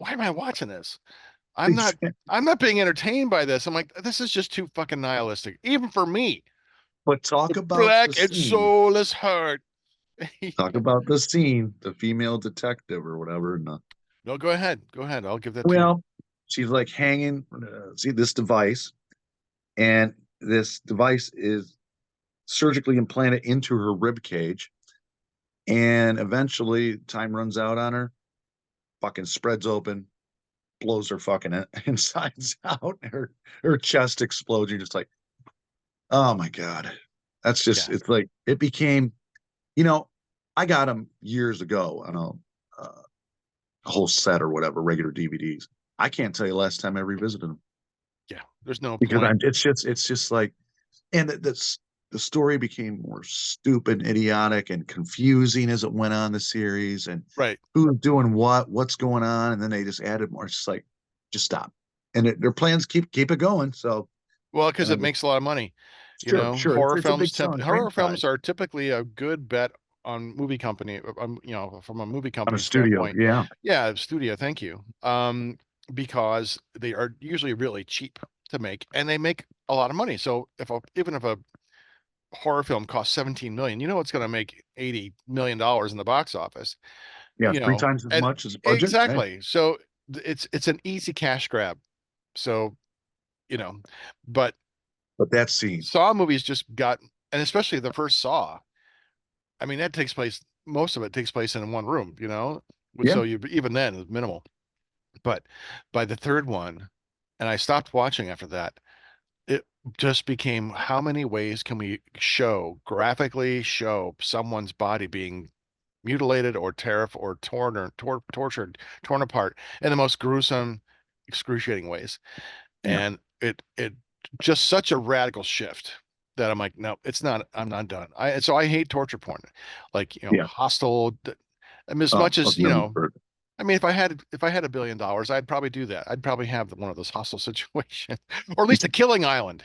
am I watching this? I'm not Exactly. I'm not being entertained by this. I'm like, this is just too fucking nihilistic, even for me. But talk about the Black and scene. soulless heart. Talk about the scene, the female detective or whatever. And, No, go ahead. Go ahead. I'll give that to you. well, she's like hanging, see this device, and this device is surgically implanted into her rib cage. And eventually, time runs out on her, fucking spreads open, blows her fucking insides out. Her chest explodes. You're just like, oh my God. That's just, Yeah. it's like, it became, you know, I got them years ago on a whole set or whatever, regular DVDs. I can't tell you last time I revisited them Yeah. There's no because point. it's just like, and the story became more stupid, idiotic, and confusing as it went on the series, and Right. who's doing what's going on, and then they just added more. It's just like, just stop. And their plans keep it going. So, Well, and because I it just, makes a lot of money. sure, it's a big selling Horror films franchise are typically a good bet on movie company, from a movie on a company studio. standpoint. Yeah, Yeah, studio, thank you. Because they are usually really cheap to make, and they make a lot of money. So even if a horror film costs 17 million, it's going to make 80 million dollars in the box office. yeah, three times as And much as a budget. Hey, exactly. So it's an easy cash grab. So, you know, but but that scene, Saw movies just got, and especially the first Saw. I mean, most of it takes place in one room, yeah, so you even then it's minimal. But by the third one, and I stopped watching after that, it just became, how many ways can we graphically show someone's body being mutilated or or tortured, torn apart in the most gruesome, excruciating ways. yeah, And it just such a radical shift that I'm like, no, it's not. I'm not done. I hate torture porn, like, yeah. Hostel. I mean, as Oh, much as, I've never heard. I mean, if I had $1 billion, I'd probably do that. I'd probably have one of those hostile situations, or at least a killing island.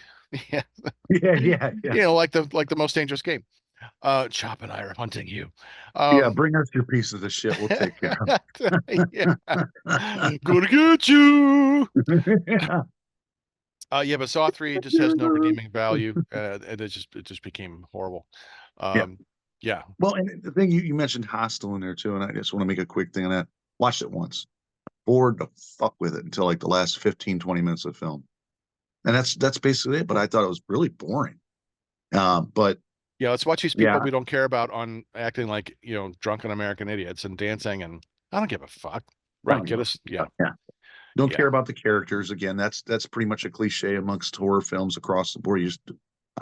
Yeah, Yeah, yeah, yeah, like the most dangerous game. Chop and I are hunting you. yeah. Um, Bring us your pieces of shit. We'll take care yeah, of gonna get you. it. Yeah, but Saw 3 just has no redeeming value, and it just became horrible. Yeah. Um, yeah, Well, and the thing you mentioned Hostel in there too, and I just want to make a quick thing on that. Watched it once, bored the fuck with it until like the last 15, 20 minutes of the film. And that's basically it. But I thought it was really boring. But yeah. Let's watch these people yeah, we don't care about on acting like, drunken American idiots and dancing, and I don't give a fuck. I don't Right? give Get a us. Yeah, fuck. Yeah. Don't yeah, care about the characters. Again, that's pretty much a cliche amongst horror films across the board. I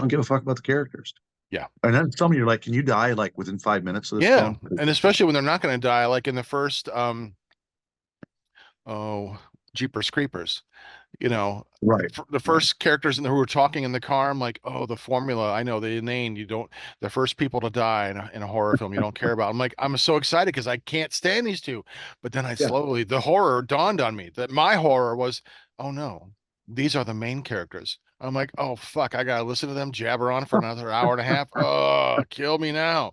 don't give a fuck about the characters. yeah, And then some of you are like, can you die like within 5 minutes of this yeah. film? And especially when they're not going to die, like in the first, oh, Jeepers Creepers. You know, Right. the Right. first characters in the, who were talking in the car, I'm like, oh, the formula. I know the inane. You don't, the first people to die in a horror film you don't care about. I'm like, I'm so excited because I can't stand these two. But then Yeah. the horror dawned on me that my horror was, oh no, these are the main characters. I'm like, oh fuck, I gotta listen to them jabber on for another hour and a half. Oh, kill me now.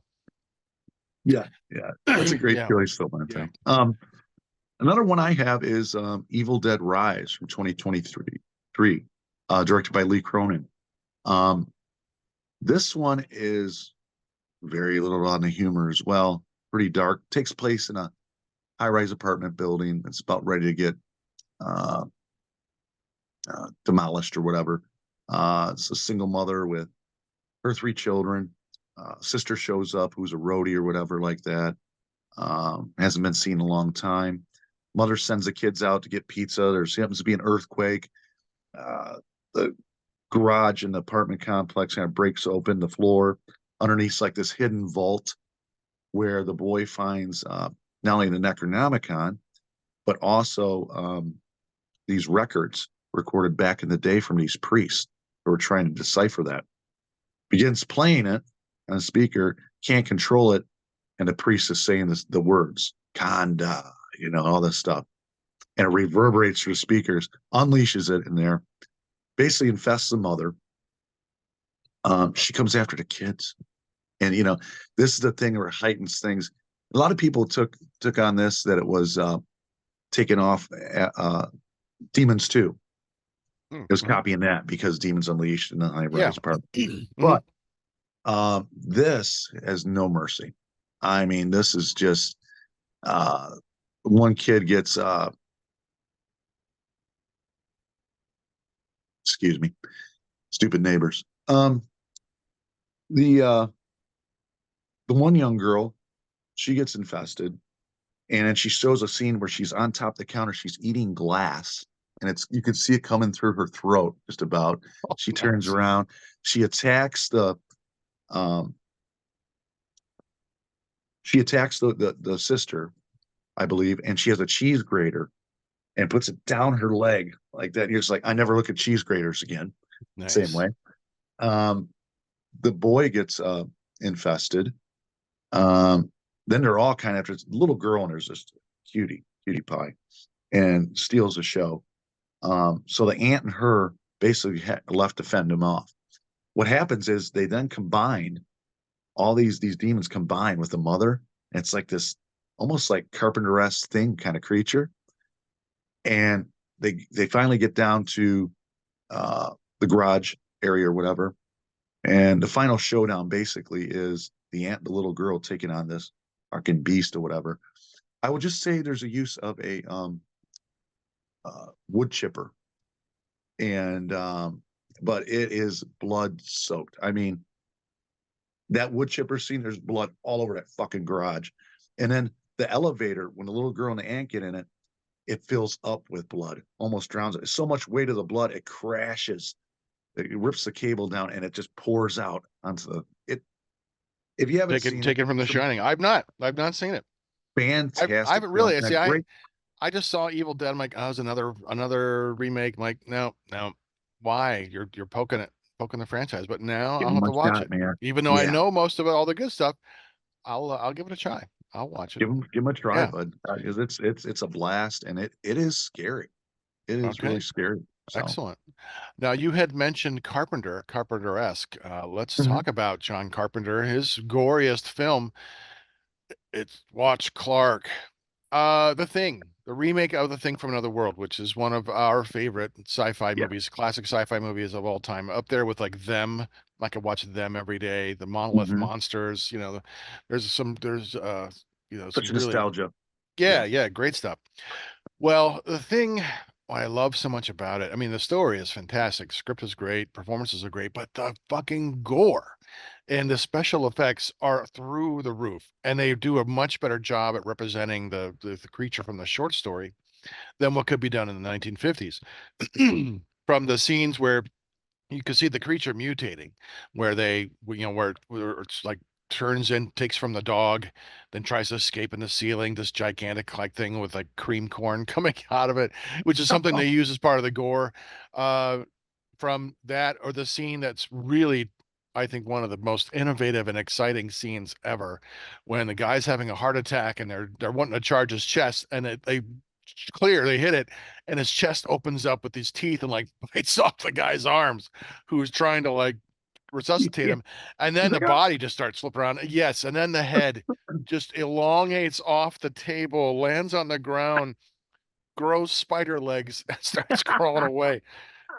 Yeah. Yeah. That's a great Yeah, choice, though, yeah. Montag. Another one I have is Evil Dead Rise from 2023, directed by Lee Cronin. Um, this one is very little on the humor as well. Pretty dark. Takes place in a high-rise apartment building that's about ready to get uh, demolished or whatever. It's a single mother with her three children. Sister shows up, who's a roadie or whatever like that. Hasn't been seen in a long time. Mother sends the kids out to get pizza. There happens to be an earthquake. The garage in the apartment complex kind of breaks open. The floor underneath like this hidden vault where the boy finds not only the Necronomicon but also these records recorded back in the day from these priests who were trying to decipher that. Begins playing it on a speaker, can't control it, and the priest is saying the words "kanda," all this stuff, and it reverberates through the speakers, unleashes it in there, basically infests the mother. She comes after the kids, and this is the thing where it heightens things. A lot of people took on this that it was taken off Demons 2. It was Mm-hmm. copying that because Demons Unleashed and the High Yeah. Rise part. Mm-hmm. But this has no mercy. I mean, this is just uh, one kid gets excuse me, stupid neighbors. The one young girl, she gets infested, and then she shows a scene where she's on top of the counter, she's eating glass, and it's you can see it coming through her throat just about. Oh, She turns nice. around, she attacks um the sister, I believe, and she has a cheese grater and puts it down her leg like that. You're just like, I never look at cheese graters again. Same Nice. way. Um, the boy gets infested. Um, then they're all kind of after this little girl, and there's this cutie pie, and steals the show. So the aunt and her basically left to fend him off. What happens is they then combine all these demons combine with the mother. And it's like this almost like Carpenter-esque thing kind of creature, and they finally get down to the garage area or whatever. And the final showdown basically is the aunt, the little girl, taking on this fucking beast or whatever. I would just say there's a use of a wood chipper, and but it is blood soaked. I mean, that wood chipper scene, there's blood all over that fucking garage, and then the elevator when the little girl and the aunt get in it, it fills up with blood, almost drowns it. It's so much weight of the blood, it crashes. It rips the cable down and it just pours out onto the it. If you haven't seen it, Taken from The it's a Shining. I've not seen it. I fantastic haven't film. really. A See, great I just saw Evil Dead. I'm like, oh, it's another remake. I'm like, no, no. Why? You're poking the franchise. But now give I'll him have a to watch shot, it. man. Even though I Yeah, know most of it, all the good stuff, I'll give it a try. I'll watch it. give him a try, Yeah. bud. Because it's a blast and it is scary. It is really Okay. scary. So Excellent. Now you had mentioned Carpenter-esque. Let's Mhm. talk about John Carpenter, his goriest film. It's Watch Clark. The Thing, the remake of The Thing from Another World, which is one of our favorite sci-fi Yeah. movies, classic sci-fi movies of all time, up there with like Them. I could watch Them every day. The Monolith Hmm. Monsters, there's Such some really, nostalgia. yeah, Yeah. yeah, great stuff. Well, The Thing, what I love so much about it, I mean, the story is fantastic, script is great, performances are great, but the fucking gore and the special effects are through the roof, and they do a much better job at representing the creature from the short story than what could be done in the 1950s. From the scenes where you can see the creature mutating, where where it's like turns in, takes from the dog, then tries to escape in the ceiling, this gigantic like thing with like cream corn coming out of it, which is something they use as part of the gore. Uh, from that, or the scene that's really, I think, one of the most innovative and exciting scenes ever, when the guy's having a heart attack and they're wanting to charge his chest, and they hit it, and his chest opens up with these teeth and like bites off the guy's arms, who's trying to like resuscitate Yeah. him, and He's then the like, "Ah." body just starts flipping around. Yes, and then the head just elongates off the table, lands on the ground, grows spider legs, and starts crawling away.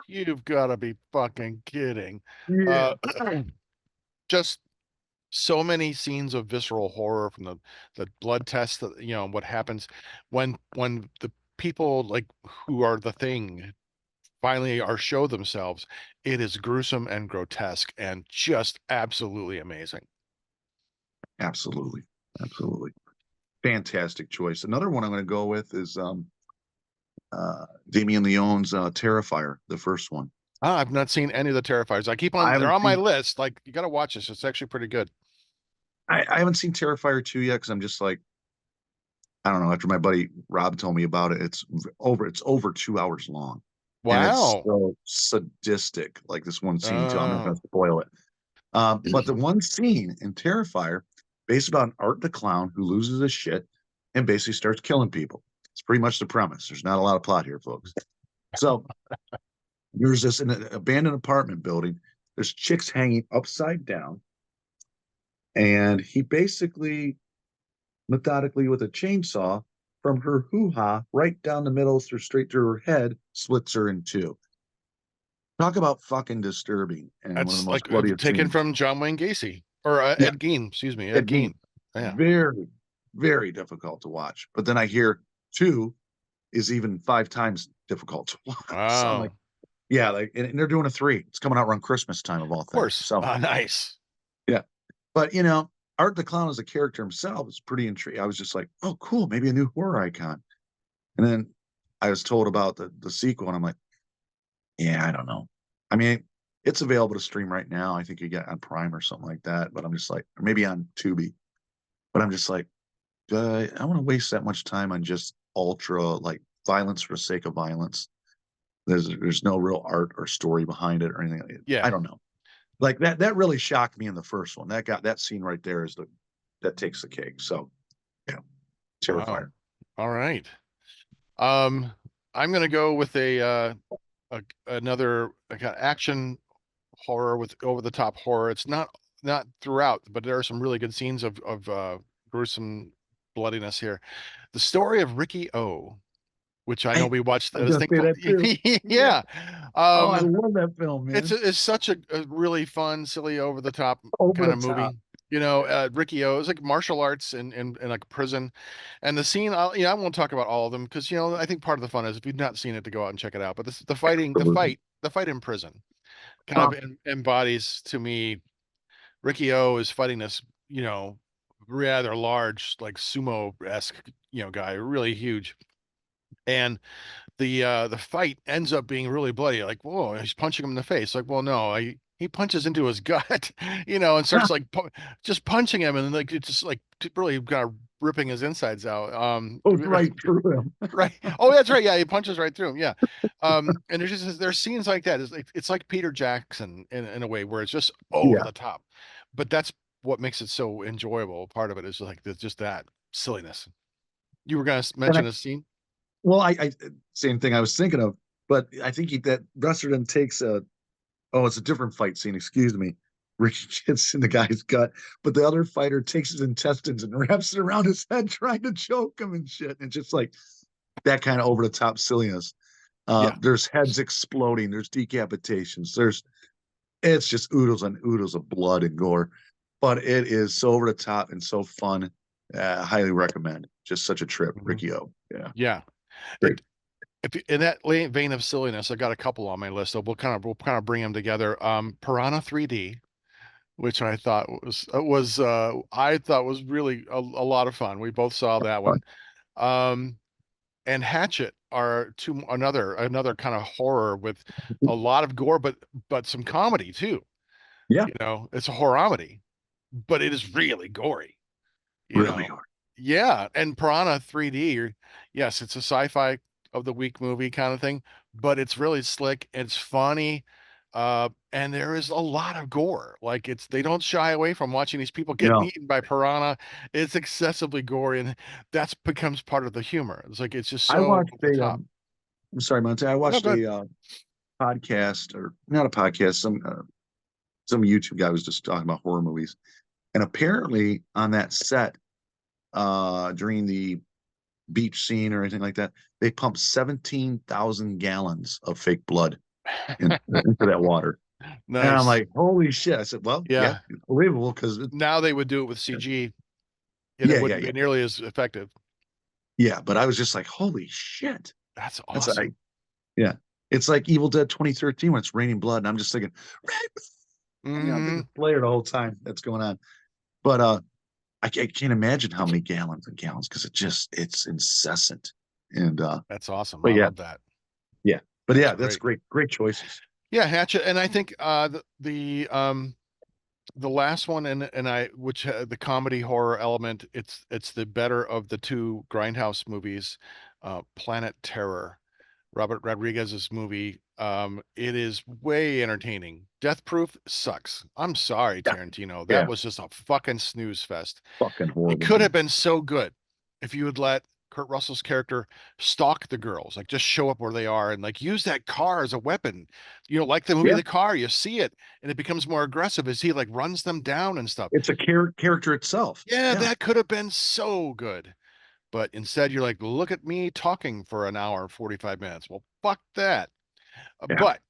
You've got to be fucking kidding. Yeah. Uh, just so many scenes of visceral horror, from the blood test, that, what happens when the people like who are the thing finally are show themselves. It is gruesome and grotesque and just absolutely amazing. Absolutely. Absolutely. Fantastic choice. Another one I'm going to go with is Damien Leone's Terrifier, the first one. I've not seen any of the Terrifiers. I They're haven't on my seen list. Like, you got to watch this. It's actually pretty good. I haven't seen Terrifier 2 yet because I'm just like, I don't know. After my buddy Rob told me about it, it's over 2 hours long. And it's Wow. so sadistic, like this one scene too. I'm not Oh, going to spoil it. But the one scene in Terrifier, based about Art the Clown who loses his shit and basically starts killing people. It's pretty much the premise. There's not a lot of plot here, folks. So there's this in an abandoned apartment building. There's chicks hanging upside down, and he basically methodically with a chainsaw from her hoo-ha right down the middle through straight through her head, splits her in two. Talk about fucking disturbing and one of that's the most like bloodiest taken scenes. from John Wayne Gacy, or Yeah, Ed Gein. Excuse me, Ed Ed Gein. Gein. Yeah. Very, very difficult to watch. But then I hear two is even 5 times difficult to watch. So I'm like, Wow. yeah, like, and they're doing a three. It's coming out around Christmas time of all Of things. course. So Nice. yeah, but Art the Clown as a character himself is pretty intriguing. I was just like, oh, cool, maybe a new horror icon. And then I was told about the sequel, and I'm like, yeah, I don't know. I mean, it's available to stream right now. I think you get on Prime or something like that. But I'm just like, or maybe on Tubi. But I'm just like, I want to waste that much time on just ultra like violence for the sake of violence. There's no real art or story behind it or anything. Yeah. I don't know. Like that really shocked me in the first one. That scene right there that takes the cake. So yeah, Wow. Terrifier. All right. Um, I'm gonna go with another kind of action horror with over the top horror. It's not throughout, but there are some really good scenes of gruesome bloodiness here. The story of Ricky O, which I know I we watched. I'm I was gonna say thankful. that too. Yeah. Yeah. Oh, I Um, love that film, man. it's such a really fun, silly, over the top Over kind the of top. movie. Ricky O is like martial arts in like prison, and the scene. I won't talk about all of them because I think part of the fun is if you've not seen it to go out and check it out. But this the fighting, Absolutely. the fight in prison kind Huh. of embodies to me. Ricky O is fighting this, rather large, like sumo-esque, guy, really huge, and the fight ends up being really bloody. Like, whoa, he's punching him in the face. Like, well, no, he punches into his gut, and starts like just punching him, and like it's just like really kind of ripping his insides out. Goes right through him. Right. Oh, that's right. Yeah, he punches right through him. Yeah. And there's scenes like that. It's like Peter Jackson in a way where it's just over Yeah. the top, but that's what makes it so enjoyable. Part of it is like just that silliness. You were gonna And I mention a scene? well, I same thing I was thinking of, but I think that Wrestler takes it's a different fight scene, excuse me. Ricky gets in the guy's gut, but the other fighter takes his intestines and wraps it around his head, trying to choke him and shit. And just like that kind of over the top silliness. Yeah. There's heads exploding, there's decapitations, it's just oodles and oodles of blood and gore, but it is so over the top and so fun. Highly recommend. Just such a trip, Mhm. Ricky O. Yeah, Yeah. great. It if in that vein of silliness, I got a couple on my list, so we'll kind of bring them together. Piranha 3D, which I thought was really a lot of fun. We both saw that one. Um, and Hatchet are another kind of horror with a lot of gore, but some comedy too. Yeah, It's a horroromedy. but it is really gory, you Really know. hard. Yeah, and Piranha 3D, yes, it's a sci-fi of the week movie kind of thing, but it's really slick, it's funny, and there is a lot of gore. Like they don't shy away from watching these people getting No, eaten by piranha. It's excessively gory, and that's becomes part of the humor. It's like it's just I so watched over the top. I'm sorry, Monte. I No, watched good. a podcast, or not a podcast, some YouTube guy was just talking about horror movies. And apparently on that set, during the beach scene or anything like that, they pumped 17,000 gallons of fake blood into that water. And I'm Nice. like, holy shit. I said, well, yeah, Yeah. it's believable because Now they would do it with CG, and it yeah, yeah, wouldn't yeah. be nearly as effective. Yeah. But I was just like, holy shit. That's That's like, awesome. yeah. It's like Evil Dead 2013 when it's raining blood. And I'm just thinking, I'm Hmm. thinking Slayer the whole time that's going on. But I can't imagine how many gallons and gallons because it's incessant. And That's awesome. but I yeah, love that. yeah. But That's yeah, that's great. great. Great choices. Yeah, Hatchet, and I think the last one, and I which the comedy horror element, it's the better of the two Grindhouse movies, Planet Terror, Robert Rodriguez's movie. It is way entertaining. Death Proof sucks. I'm sorry, Yeah. Tarantino. That Yeah. was just a fucking snooze fest. Fucking It horrible could have movie. been so good if you had let Kurt Russell's character stalk the girls, like just show up where they are and like use that car as a weapon. Like the movie Yeah. The Car, you see it and it becomes more aggressive as he like runs them down and stuff. It's a character itself. Yeah, Yeah. that could have been so good. But instead, you're like, look at me talking for an hour and 45 minutes. Well, fuck that. Uh, Yeah. But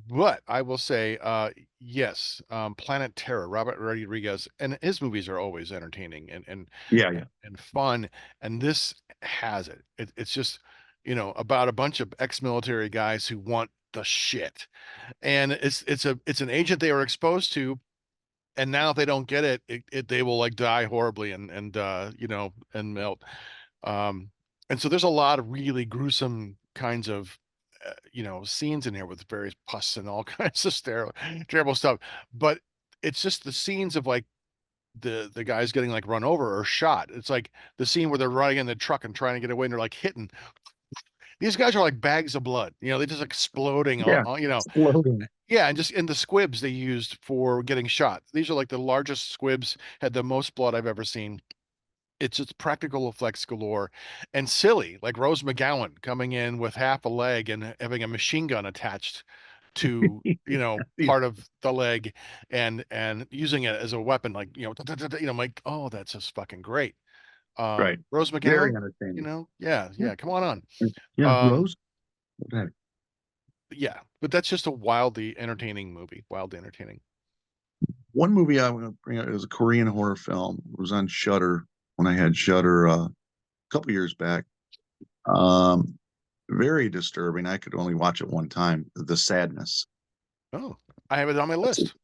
but I will say, yes, Planet Terror, Robert Rodriguez, and his movies are always entertaining Yeah. Yeah. and fun. And this has it. It's just, about a bunch of ex-military guys who want the shit. And it's an agent they were exposed to, and now if they don't get it they will like die horribly and melt. Um, and so there's a lot of really gruesome kinds of scenes in here with various pus and all kinds of terrible stuff. But it's just the scenes of like the guys getting like run over or shot. It's like the scene where they're running in the truck and trying to get away and they're like hitting. These guys are like bags of blood. They're just exploding. Yeah. Exploding. Yeah, and just in the squibs they used for getting shot. These are like the largest squibs, had the most blood I've ever seen. It's just practical effects galore and silly, like Rose McGowan coming in with half a leg and having a machine gun attached to, Yeah. part of the leg and using it as a weapon, like, I'm like, oh, that's just fucking great. Right. Rose Very McGowan, entertaining. yeah, Yeah. yeah, come on. Yeah. Um, Rose. Okay. yeah, but that's just a wildly entertaining movie, wildly entertaining. One movie I want to bring up is a Korean horror film. It was on Shutter when I had Shutter a couple years back. Um, Very disturbing. I could only watch it one time. The Sadness. Oh, I have it on my It's a, list.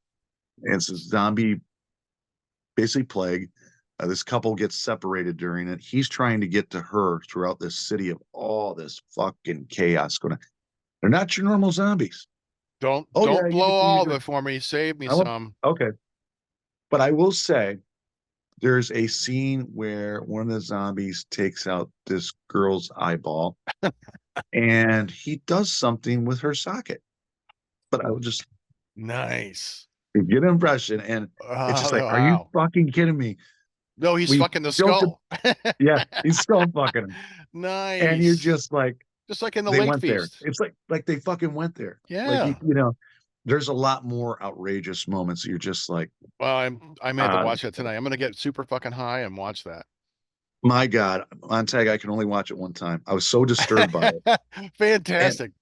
it's a zombie, basically plague. This couple gets separated during it. He's trying to get to her throughout this city of all this fucking chaos going on. They're not your normal zombies. Don't Oh yeah, don't you blow get to use all of your. it for me. Save me I want. some. Okay, but I will say there's a scene where one of the zombies takes out this girl's eyeball, and he does something with her socket. But I would just Nice. get an impression, and it's just Oh, like, are you wow. fucking kidding me? No, he's We fucking the built it. skull. Yeah, he's skull fucking him, and you're Nice. just like, Just like in the they late went there. feast. It's like they fucking went there. Like Yeah. there's a lot more outrageous moments. You're just like, Well, I may have to uh, watch that tonight. I'm gonna get super fucking high and watch my God, Montag, I can only watch it one time. I was so disturbed by it. that. And Fantastic.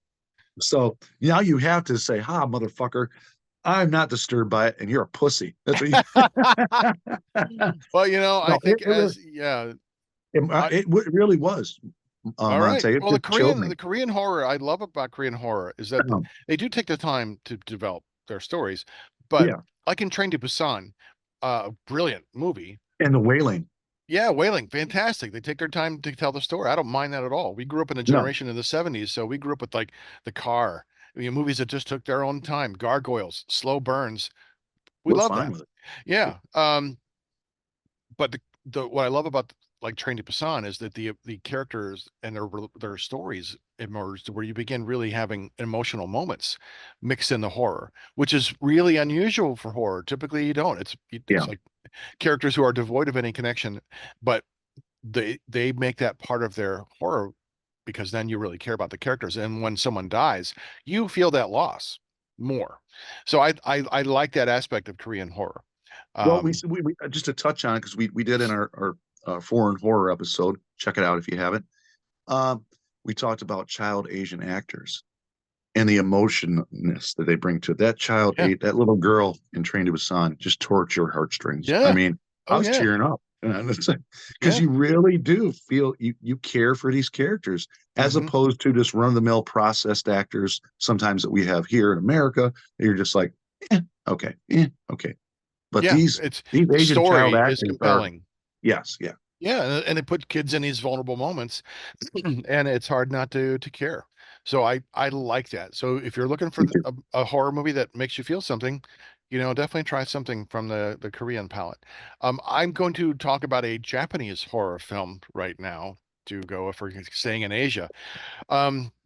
so now you have to say, ha, motherfucker, I'm not disturbed by it, and you're a pussy. That's what you. Well, I No, think as yeah. I it really was, All right. Montag. It Well, just chilled me. The Korean horror I love about Korean horror is that Um, they do take the time to develop their stories, but yeah, like in Train to Busan, brilliant movie. and the wailing. Yeah, Wailing, fantastic. They take their time to tell the story. I don't mind that at all. We grew up in a No, generation in the 70s, so we grew up with like The Car, movies that just took their own time, Gargoyles, slow burns, We We're love fine that. with it. Yeah. But the what I love about like Train to Busan is that the characters and their stories emerge to where you begin really having emotional moments mixed in the horror, which is really unusual for horror. Typically, you don't. Yeah. It's like characters who are devoid of any connection, but they make that part of their horror because then you really care about the characters. And when someone dies, you feel that loss more. So I like that aspect of Korean horror. Well, Um, we just to touch on it because we did in our foreign horror episode. Check it out if you haven't. Um, we talked about child Asian actors and the emotionness that they bring to it. That yeah, that little girl in Train to Busan just tore at your heartstrings. I yeah, mean, I oh was yeah, tearing up because yeah. you really do feel you care for these characters as Hmm. opposed to just run of the mill processed actors sometimes that we have here in America. You're just like, okay, okay. But Yeah, it's these the Asian child story is actors are compelling. yes, yeah. Yeah, and it put kids in these vulnerable moments, and it's hard not to care. So I like that. So if you're looking for Me too. a horror movie that makes you feel something, definitely try something from the Korean palette. I'm going to talk about a Japanese horror film right now to go if we're staying in Asia.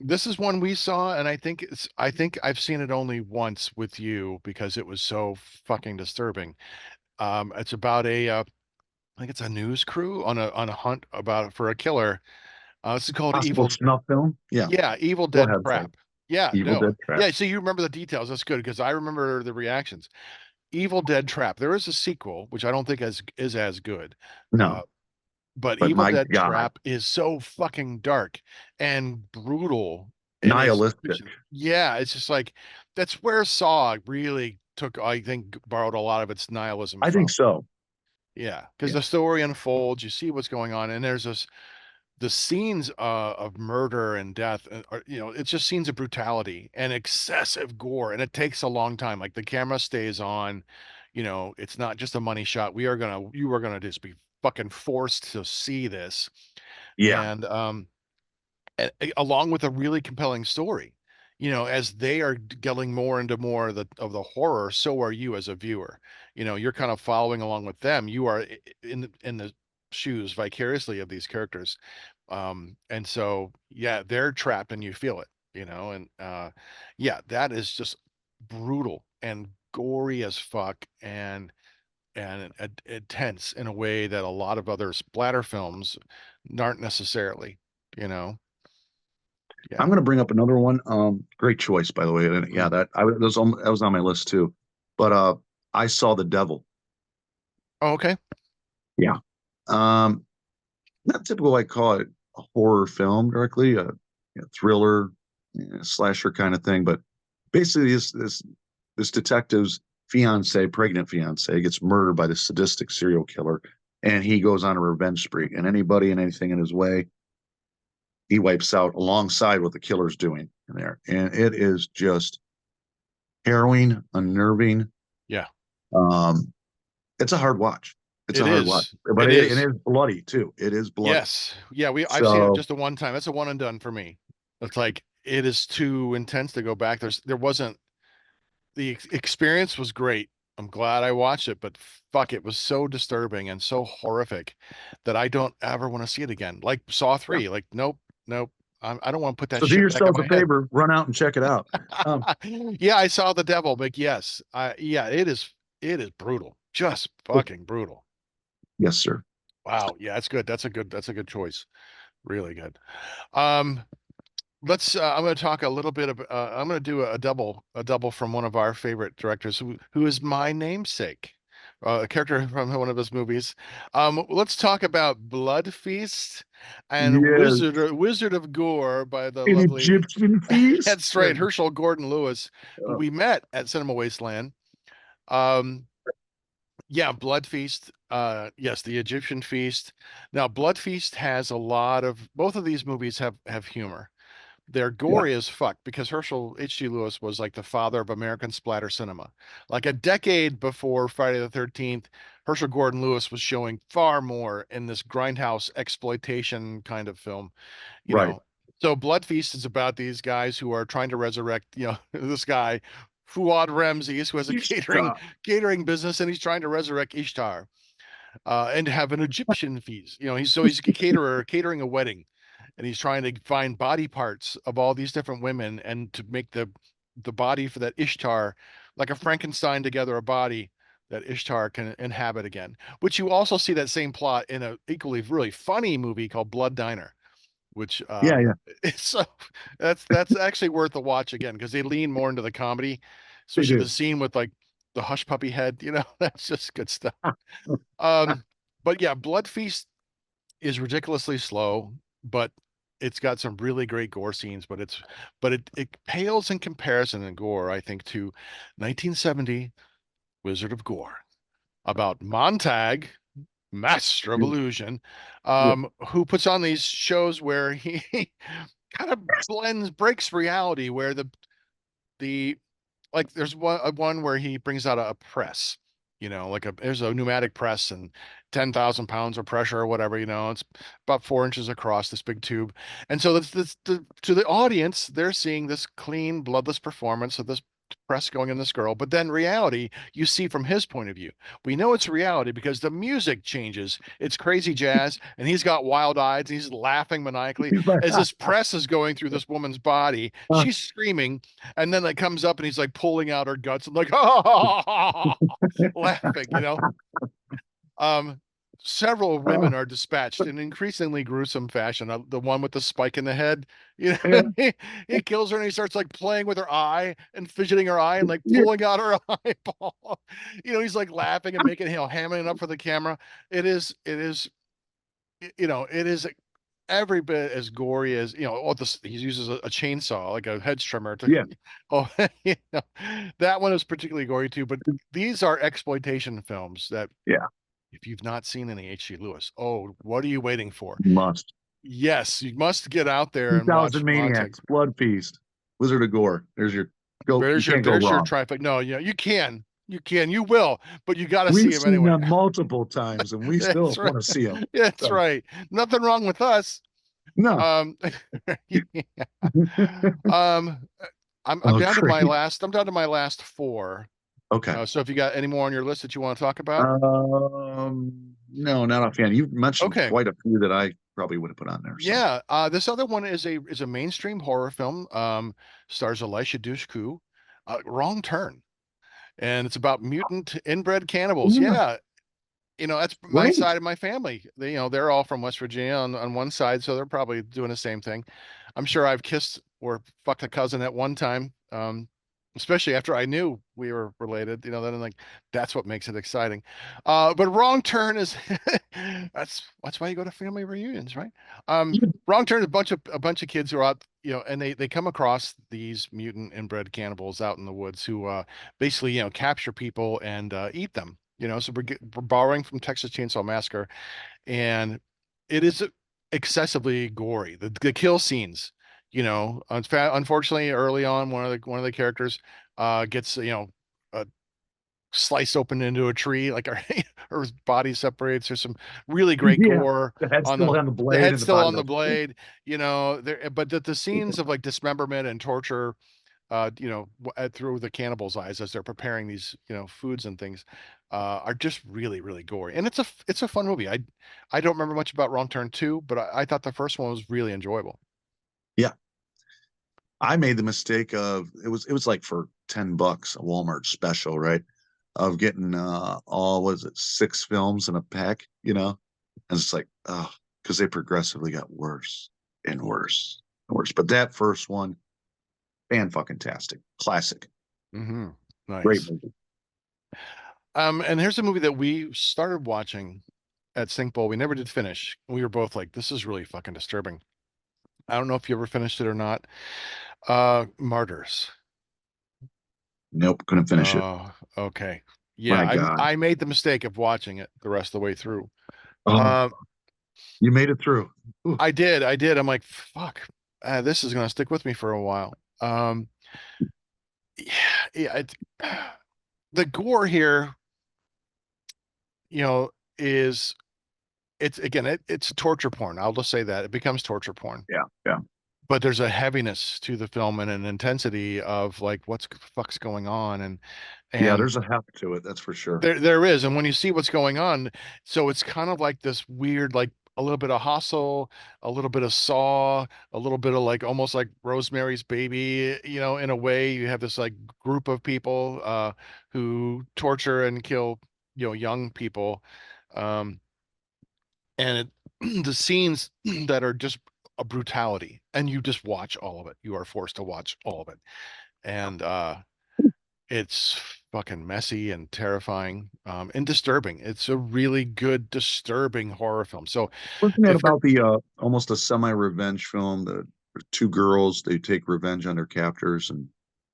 This is one we saw, and I think I've seen it only once with you because it was so fucking disturbing. It's about I think it's a news crew on a hunt for a killer. This is called Possible Evil. snuff film. Yeah. Yeah, Evil Go Dead ahead, sir. Trap. Yeah, Evil no. Dead Trap. Yeah, so you remember the details. That's good because I remember the reactions. Evil Dead Trap. There is a sequel, which I don't think is as good. Uh, No, but but Evil my Dead God, Trap is so fucking dark and brutal in its nihilistic. depiction. Yeah, it's just like that's where Saw really took, I think, borrowed a lot of its nihilism I think from. so. Yeah, because Yeah. the story unfolds, you see what's going on, and there's the scenes of murder and death, it's just scenes of brutality and excessive gore, and it takes a long time. Like the camera stays on, it's not just a money shot. You are gonna just be fucking forced to see this, Yeah. and along with a really compelling story. As they are getting more into more of the horror, so are you as a viewer. You're kind of following along with them. You are in the shoes vicariously of these characters. And so yeah, they're trapped and you feel it, and yeah, that is just brutal and gory as fuck and intense in a way that a lot of other splatter films aren't necessarily, you know. I'm Yeah. going to bring up another one. Great choice, by the way. And yeah, Mm. that was on my list too. But I saw The Devil. Oh, okay. Yeah. Um, not typical. I call it a horror film directly, thriller, slasher kind of thing. But basically, this detective's fiance, pregnant fiance, gets murdered by this sadistic serial killer, and he goes on a revenge spree. And anybody and anything in his way, he wipes out alongside what the killer's doing in there. And it is just harrowing, unnerving. Yeah, Um, it's a hard watch. It's it a hard watch, is. but It it is. is bloody too. It is bloody. Yes. Yeah, I've seen it So just the one time. That's a one and done for me. It's like it is too intense to go back. There wasn't the experience was great. I'm glad I watched it, but fuck, it was so disturbing and so horrific that I don't ever want to see it again. Like Saw yeah. 3, like nope, nope. I don't want to put that So do shit back in yourself a my head. favor, run out and check it out. Um, Yeah, I saw The Devil, but yes, yeah, it is brutal. Just fucking brutal. yes, sir. Wow. Yeah, that's good. That's a good choice. Really good. Um, I'm going to talk a little bit of I'm going to do a double from one of our favorite directors who is my namesake, a character from one of his movies. Let's talk about Blood Feast and Yes, Wizard of Gore by the an lovely Egyptian feast. that's right, Herschel Gordon Lewis, who Uh, we met at Cinema Wasteland. Um, yeah, Blood Feast. Yes, the Egyptian Feast. Now, Blood Feast has a lot of both of these movies have humor. They're yeah, gory as fuck because Herschel H.G. Lewis was like the father of American splatter cinema. Like a decade before Friday the 13th, Herschel Gordon Lewis was showing far more in this grindhouse exploitation kind of film, you right. know. So Blood Feast is about these guys who are trying to resurrect, this guy Fuad Ramses, who has a Ishtar. catering business, and he's trying to resurrect Ishtar and have an Egyptian feast. He's a caterer catering a wedding, and he's trying to find body parts of all these different women and to make the body for that Ishtar, like a Frankenstein together a body that Ishtar can inhabit again. Which you also see that same plot in a equally really funny movie called Blood Diner, which Yeah, yeah, it's so that's actually worth a watch again because they lean more into the comedy, they especially the do. scene with like the hush puppy head. That's just good stuff. Um, but yeah, Blood Feast is ridiculously slow, but it's got some really great gore scenes. But it pales in comparison in gore, I think, to 1970 Wizard of Gore about Montag, Master of Yeah, Illusion, yeah, who puts on these shows where he kind of breaks reality, where the like there's one where he brings out a press, like there's a pneumatic press and 10,000 pounds of pressure or whatever, it's about 4 inches across this big tube. And so to the audience, they're seeing this clean, bloodless performance of this press going in this girl. But then reality, you see from his point of view. We know it's reality because the music changes. It's crazy jazz, and he's got wild eyes. And he's laughing maniacally he's like, as this press is going through this woman's body. She's screaming, and then it comes up and he's like pulling out her guts and like laughing. Um, several women are dispatched in increasingly gruesome fashion. The one with the spike in the head, yeah, he kills her and he starts like playing with her eye and fidgeting her eye and like yeah, pulling out her eyeball. He's like laughing and making hamming it up for the camera. It is every bit as gory as he uses a chainsaw, like a hedge trimmer to yeah, oh that one is particularly gory too. But these are exploitation films that yeah. if you've not seen any H.G. Lewis, oh, what are you waiting for? Must. Yes, you must get out there and 2000 watch Montag. Maniacs, Blood Feast, Wizard of Gore. There's your go. You can't go There's your wrong. trifecta. No, yeah, you will, but you got to see We've him seen anyway. them multiple times, and we That's still right. want to see them. That's So, right. Nothing wrong with us. no. Um, um, I'm Oh, down to my great. last. I'm down to my last four. Okay. So if you got any more on your list that you want to talk about, No, not offhand. You've mentioned okay. quite a few that I probably would have put on there. So, Yeah, this other one is a mainstream horror film. Stars Elisha Dushku, Wrong Turn, and it's about mutant inbred cannibals. yeah, Yeah, that's my great. side of my family. They're all from West Virginia on one side, so they're probably doing the same thing. I'm sure I've kissed or fucked a cousin at one time. Especially after I knew we were related, then I'm like, that's what makes it exciting. But Wrong Turn is that's why you go to family reunions, right? Wrong Turn is a bunch of kids who are out, and they come across these mutant inbred cannibals out in the woods who basically, capture people and eat them. So we're borrowing from Texas Chainsaw Massacre, and it is excessively gory. The kill scenes, unfortunately, early on, one of the characters gets sliced open into a tree, like her body separates. There's some really great Yeah, gore the head's on still on the the blade, head and the still body on the goes. blade. There, but the scenes of like dismemberment and torture through the cannibals' eyes as they're preparing these, foods and things, are just really, really gory. And it's a fun movie. I don't remember much about Wrong Turn 2, but I thought the first one was really enjoyable. Yeah, I made the mistake of it was like for $10 a Walmart special, right? Of getting all was it 6 films in a pack, and it's like, oh, because they progressively got worse and worse and worse. But that first one, fan fucking tastic, classic, Hmm. great Nice. movie. And here's a movie that we started watching at Sink Bowl. We never did finish. We were both like, this is really fucking disturbing. I don't know if you ever finished it or not. Martyrs. Nope, couldn't finish it. Oh, okay. Yeah, My I God. I made the mistake of watching it the rest of the way through. Oh, Um, you made it through. Ooh. I did. I'm like, fuck, this is gonna stick with me for a while. Yeah, yeah. The gore here, is it's again, it's torture porn. I'll just say that it becomes torture porn. Yeah, yeah. but there's a heaviness to the film and an intensity of like what's the fuck's going on, Yeah, and there's a heft to it, that's for sure. there is, and when you see what's going on, so it's kind of like this weird, like a little bit of Hustle, a little bit of Saw, a little bit of like almost like Rosemary's Baby, in a way. You have this like group of people who torture and kill, young people, um, and the scenes that are just a brutality, and you just watch all of it. You are forced to watch all of it, and it's fucking messy and terrifying, and disturbing. It's a really good, disturbing horror film. So Wasn't that if you're, about the almost a semi-revenge film? The two girls, they take revenge on their captors and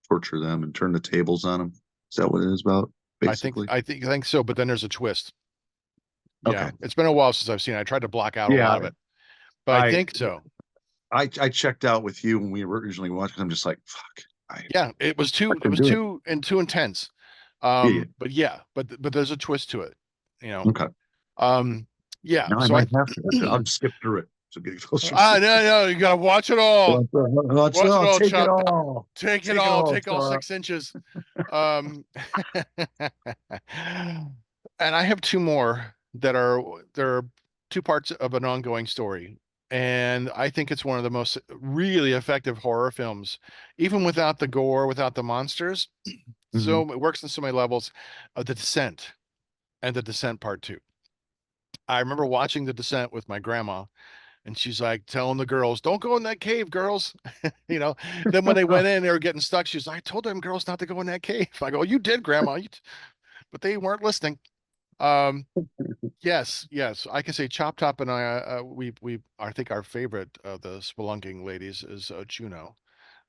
torture them and turn the tables on them. Is that what it is about, basically? I think so, but then there's a twist. Yeah, Okay. it's been a while since I've seen it. I tried to block out a Yeah, lot of it, but I I think so. I checked out with you when we were originally watching. I'm just like, fuck. Yeah, I it couldn't was do it. too intense. Yeah. But yeah, but there's a twist to it, you know. Okay. Um, yeah, Now I so I might have to. I'll just skip through it. So get closer. no, you gotta watch it all. Watch it all, Take it Chop. all. Take it all, Take all Star. 6 inches. Um, and I have two more that are there are two parts of an ongoing story. And I think it's one of the most really effective horror films, even without the gore, without the monsters. Hmm. So it works on so many levels. The Descent and The Descent Part Two. I remember watching The Descent with my grandma, and she's like telling the girls, "Don't go in that cave, girls." you know. Then when they went in, they were getting stuck. She's like, "I told them girls not to go in that cave." I go, "You did, Grandma," but they weren't listening. Um, yes, I can say Chop Top and I, we, I think our favorite of the spelunking ladies is Juno.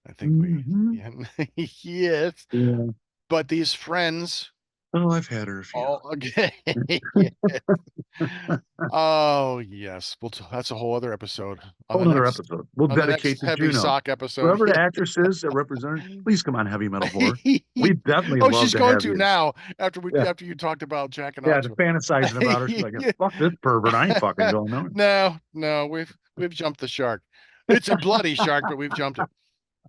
I think Hmm. yeah, yes. Yeah. But these friends, Oh, I've had her a few. all okay. Oh yes, that's a whole other episode on Whole the another next episode. We'll on the next dedicate to heavy Juno. sock episode. Whoever the actress is that represented, please come on Heavy Metal Horror. We definitely Oh, love she's to going have to you. now Yeah. after you talked about jacking Yeah, onto just fantasizing about her. She's like, fuck this pervert. I ain't fucking going nowhere. No, we've jumped the shark. It's a bloody shark, but we've jumped it.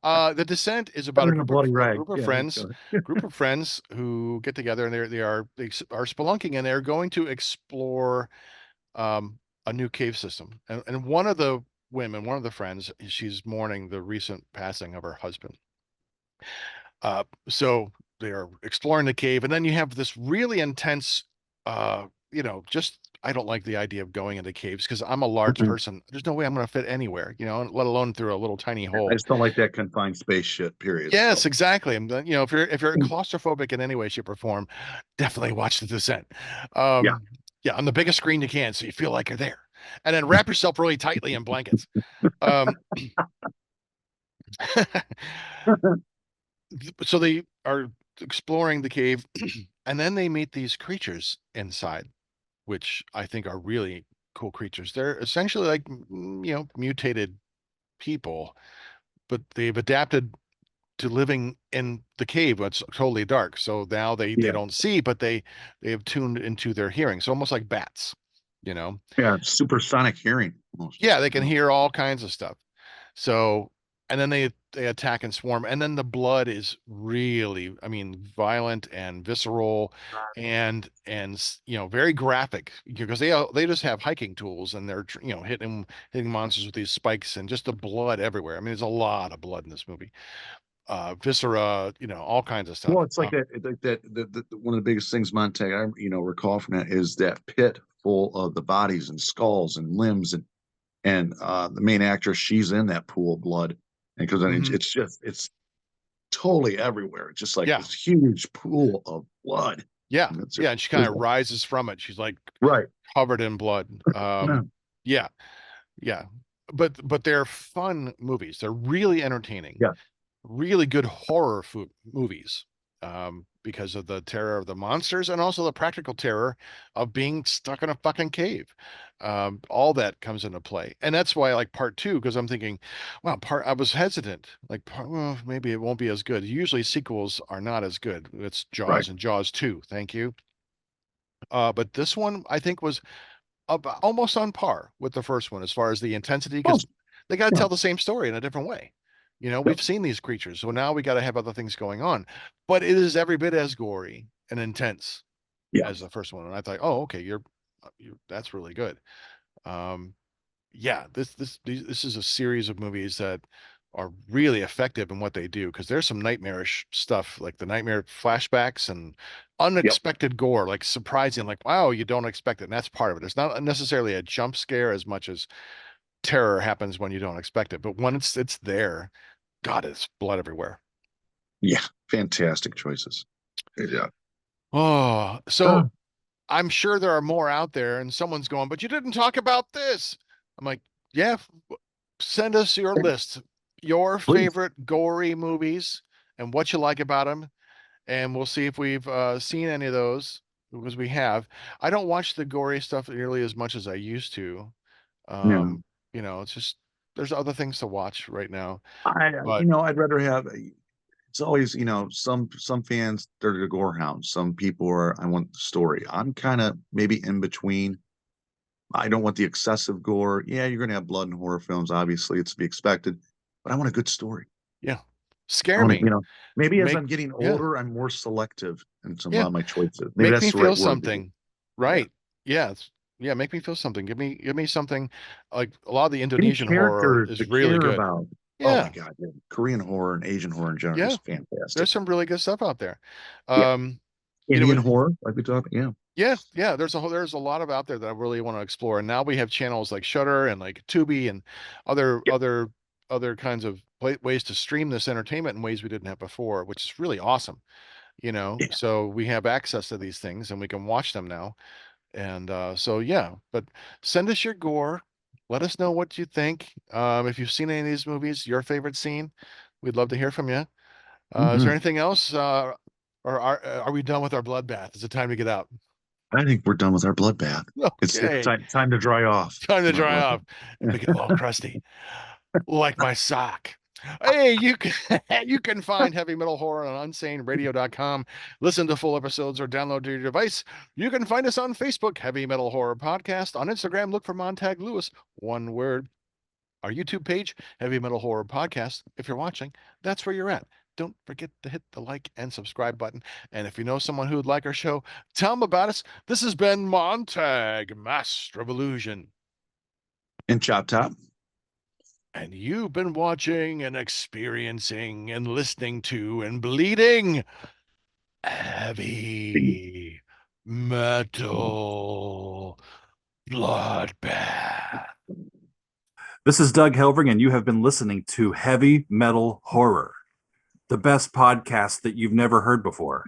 The Descent is about Better than a bloody rag. Yeah, go ahead. group of friends who get together, and they are spelunking, and they're going to explore um, a new cave system. And one of the women, one of the friends, she's mourning the recent passing of her husband. So they are exploring the cave, and then you have this really intense, just I don't like the idea of going into caves because I'm a large Mhm. person. There's no way I'm going to fit anywhere, let alone through a little tiny I hole. just don't like that confined space shit, period. Yes, So, exactly. And then, if you're claustrophobic in any way, shape, or form, definitely watch The Descent. yeah. Yeah, on the biggest screen you can, so you feel like you're there, and then wrap yourself really tightly in blankets. Um, so they are exploring the cave, and then they meet these creatures inside, which I think are really cool creatures. They're essentially like, mutated people, but they've adapted to living in the cave when it's totally dark. So now they Yeah. don't see, but they have tuned into their hearing. So almost like bats, you know. Yeah. Supersonic hearing almost. Yeah, they can hear all kinds of stuff. So, and then they attack and swarm, and then the blood is really, I mean, violent and visceral, and very graphic because they just have hiking tools, and they're hitting monsters with these spikes, and just the blood everywhere. I mean, there's a lot of blood in this movie. Viscera, all kinds of stuff. Well, it's like that. Like that. One of the biggest things Montag, I recall from that is that pit full of the bodies and skulls and limbs and the main actress, she's in that pool of blood, and because Mhm. it's totally everywhere. It's just like Yeah, this huge pool of blood. yeah, And it's yeah, and she kind of brutal. rises from it. She's like Right. covered in blood. Yeah. Yeah, yeah, but they're fun movies. They're really entertaining, Yeah. really good horror movies, because of the terror of the monsters and also the practical terror of being stuck in a fucking cave. All that comes into play, and that's why I like part two, because I'm thinking, wow, I was hesitant, like, well, maybe it won't be as good. Usually sequels are not as good. It's Right. Jaws and Jaws 2. Thank you. But this one I think was almost on par with the first one as far as the intensity, Well, because They got to Yeah. tell the same story in a different way. Yep. We've seen these creatures, so now we got to have other things going on. But it is every bit as gory and intense Yeah. as the first one. And I thought, oh, okay, that's really good. Um, yeah, this is a series of movies that are really effective in what they do because there's some nightmarish stuff like the nightmare flashbacks and Yep. unexpected gore, like surprising, like wow, you don't expect it. And that's part of it. It's not necessarily a jump scare as much as terror happens when you don't expect it. But when it's there, God, it's blood everywhere. Yeah. Fantastic choices. Yeah. Oh, Uh, so I'm sure there are more out there, and someone's going, but you didn't talk about this. I'm like, yeah, send us your list, your Please. favorite gory movies and what you like about them, and we'll see if we've seen any of those because we have. I don't watch the gory stuff nearly as much as I used to. Yeah. It's just there's other things to watch right now. You But know, I'd rather have. It's always, some fans they're the gore hounds. Some people are. I want the story. I'm kind of maybe in between. I don't want the excessive gore. Yeah, you're going to have blood in horror films. Obviously, it's to be expected. But I want a good story. yeah, I scare want to, me. maybe as Make I'm getting yeah, older, I'm more selective in some yeah. of my choices. Maybe Make me that's the right feel word to use. something. Yeah. Right. Yeah. Yeah, make me feel something. Give me something like a lot of the Give me Indonesian horror characters is to really care good. about. Oh my Yeah. God, yeah. Korean horror and Asian horror in general are Yeah. just fantastic. There's some really good stuff out there. Yeah. Um, you know, Indian with horror, like we talked. Yeah. yeah, there's a lot of out there that I really want to explore. And now we have channels like Shudder and like Tubi and other Yeah. other other kinds of ways to stream this entertainment in ways we didn't have before, which is really awesome. Yeah. So we have access to these things and we can watch them now. And so yeah, but send us your gore. Let us know what you think. If you've seen any of these movies, your favorite scene, we'd love to hear from you. Is there Mhm. anything else? Or are we done with our bloodbath? Is it time to get out? I think we're done with our bloodbath. It's Okay, time to dry off time to from our dry off and make it bloodbath. all crusty, like my sock. Hey, you can you can find heavy metal horror on unsaneradio.com. Listen to full episodes or download to your device. You can find us on Facebook, Heavy Metal Horror Podcast. On Instagram, look for Montag Lewis, one word. Our YouTube page, Heavy Metal Horror Podcast. If you're watching, that's where you're at. Don't forget to hit the like and subscribe button. And if you know someone who would like our show, tell them about us. This has been Montag, Master of Illusion. And Chop Top. And you've been watching and experiencing and listening to and bleeding heavy metal bloodbath. This is Doug Helvering, and you have been listening to Heavy Metal Horror, the best podcast that you've never heard before.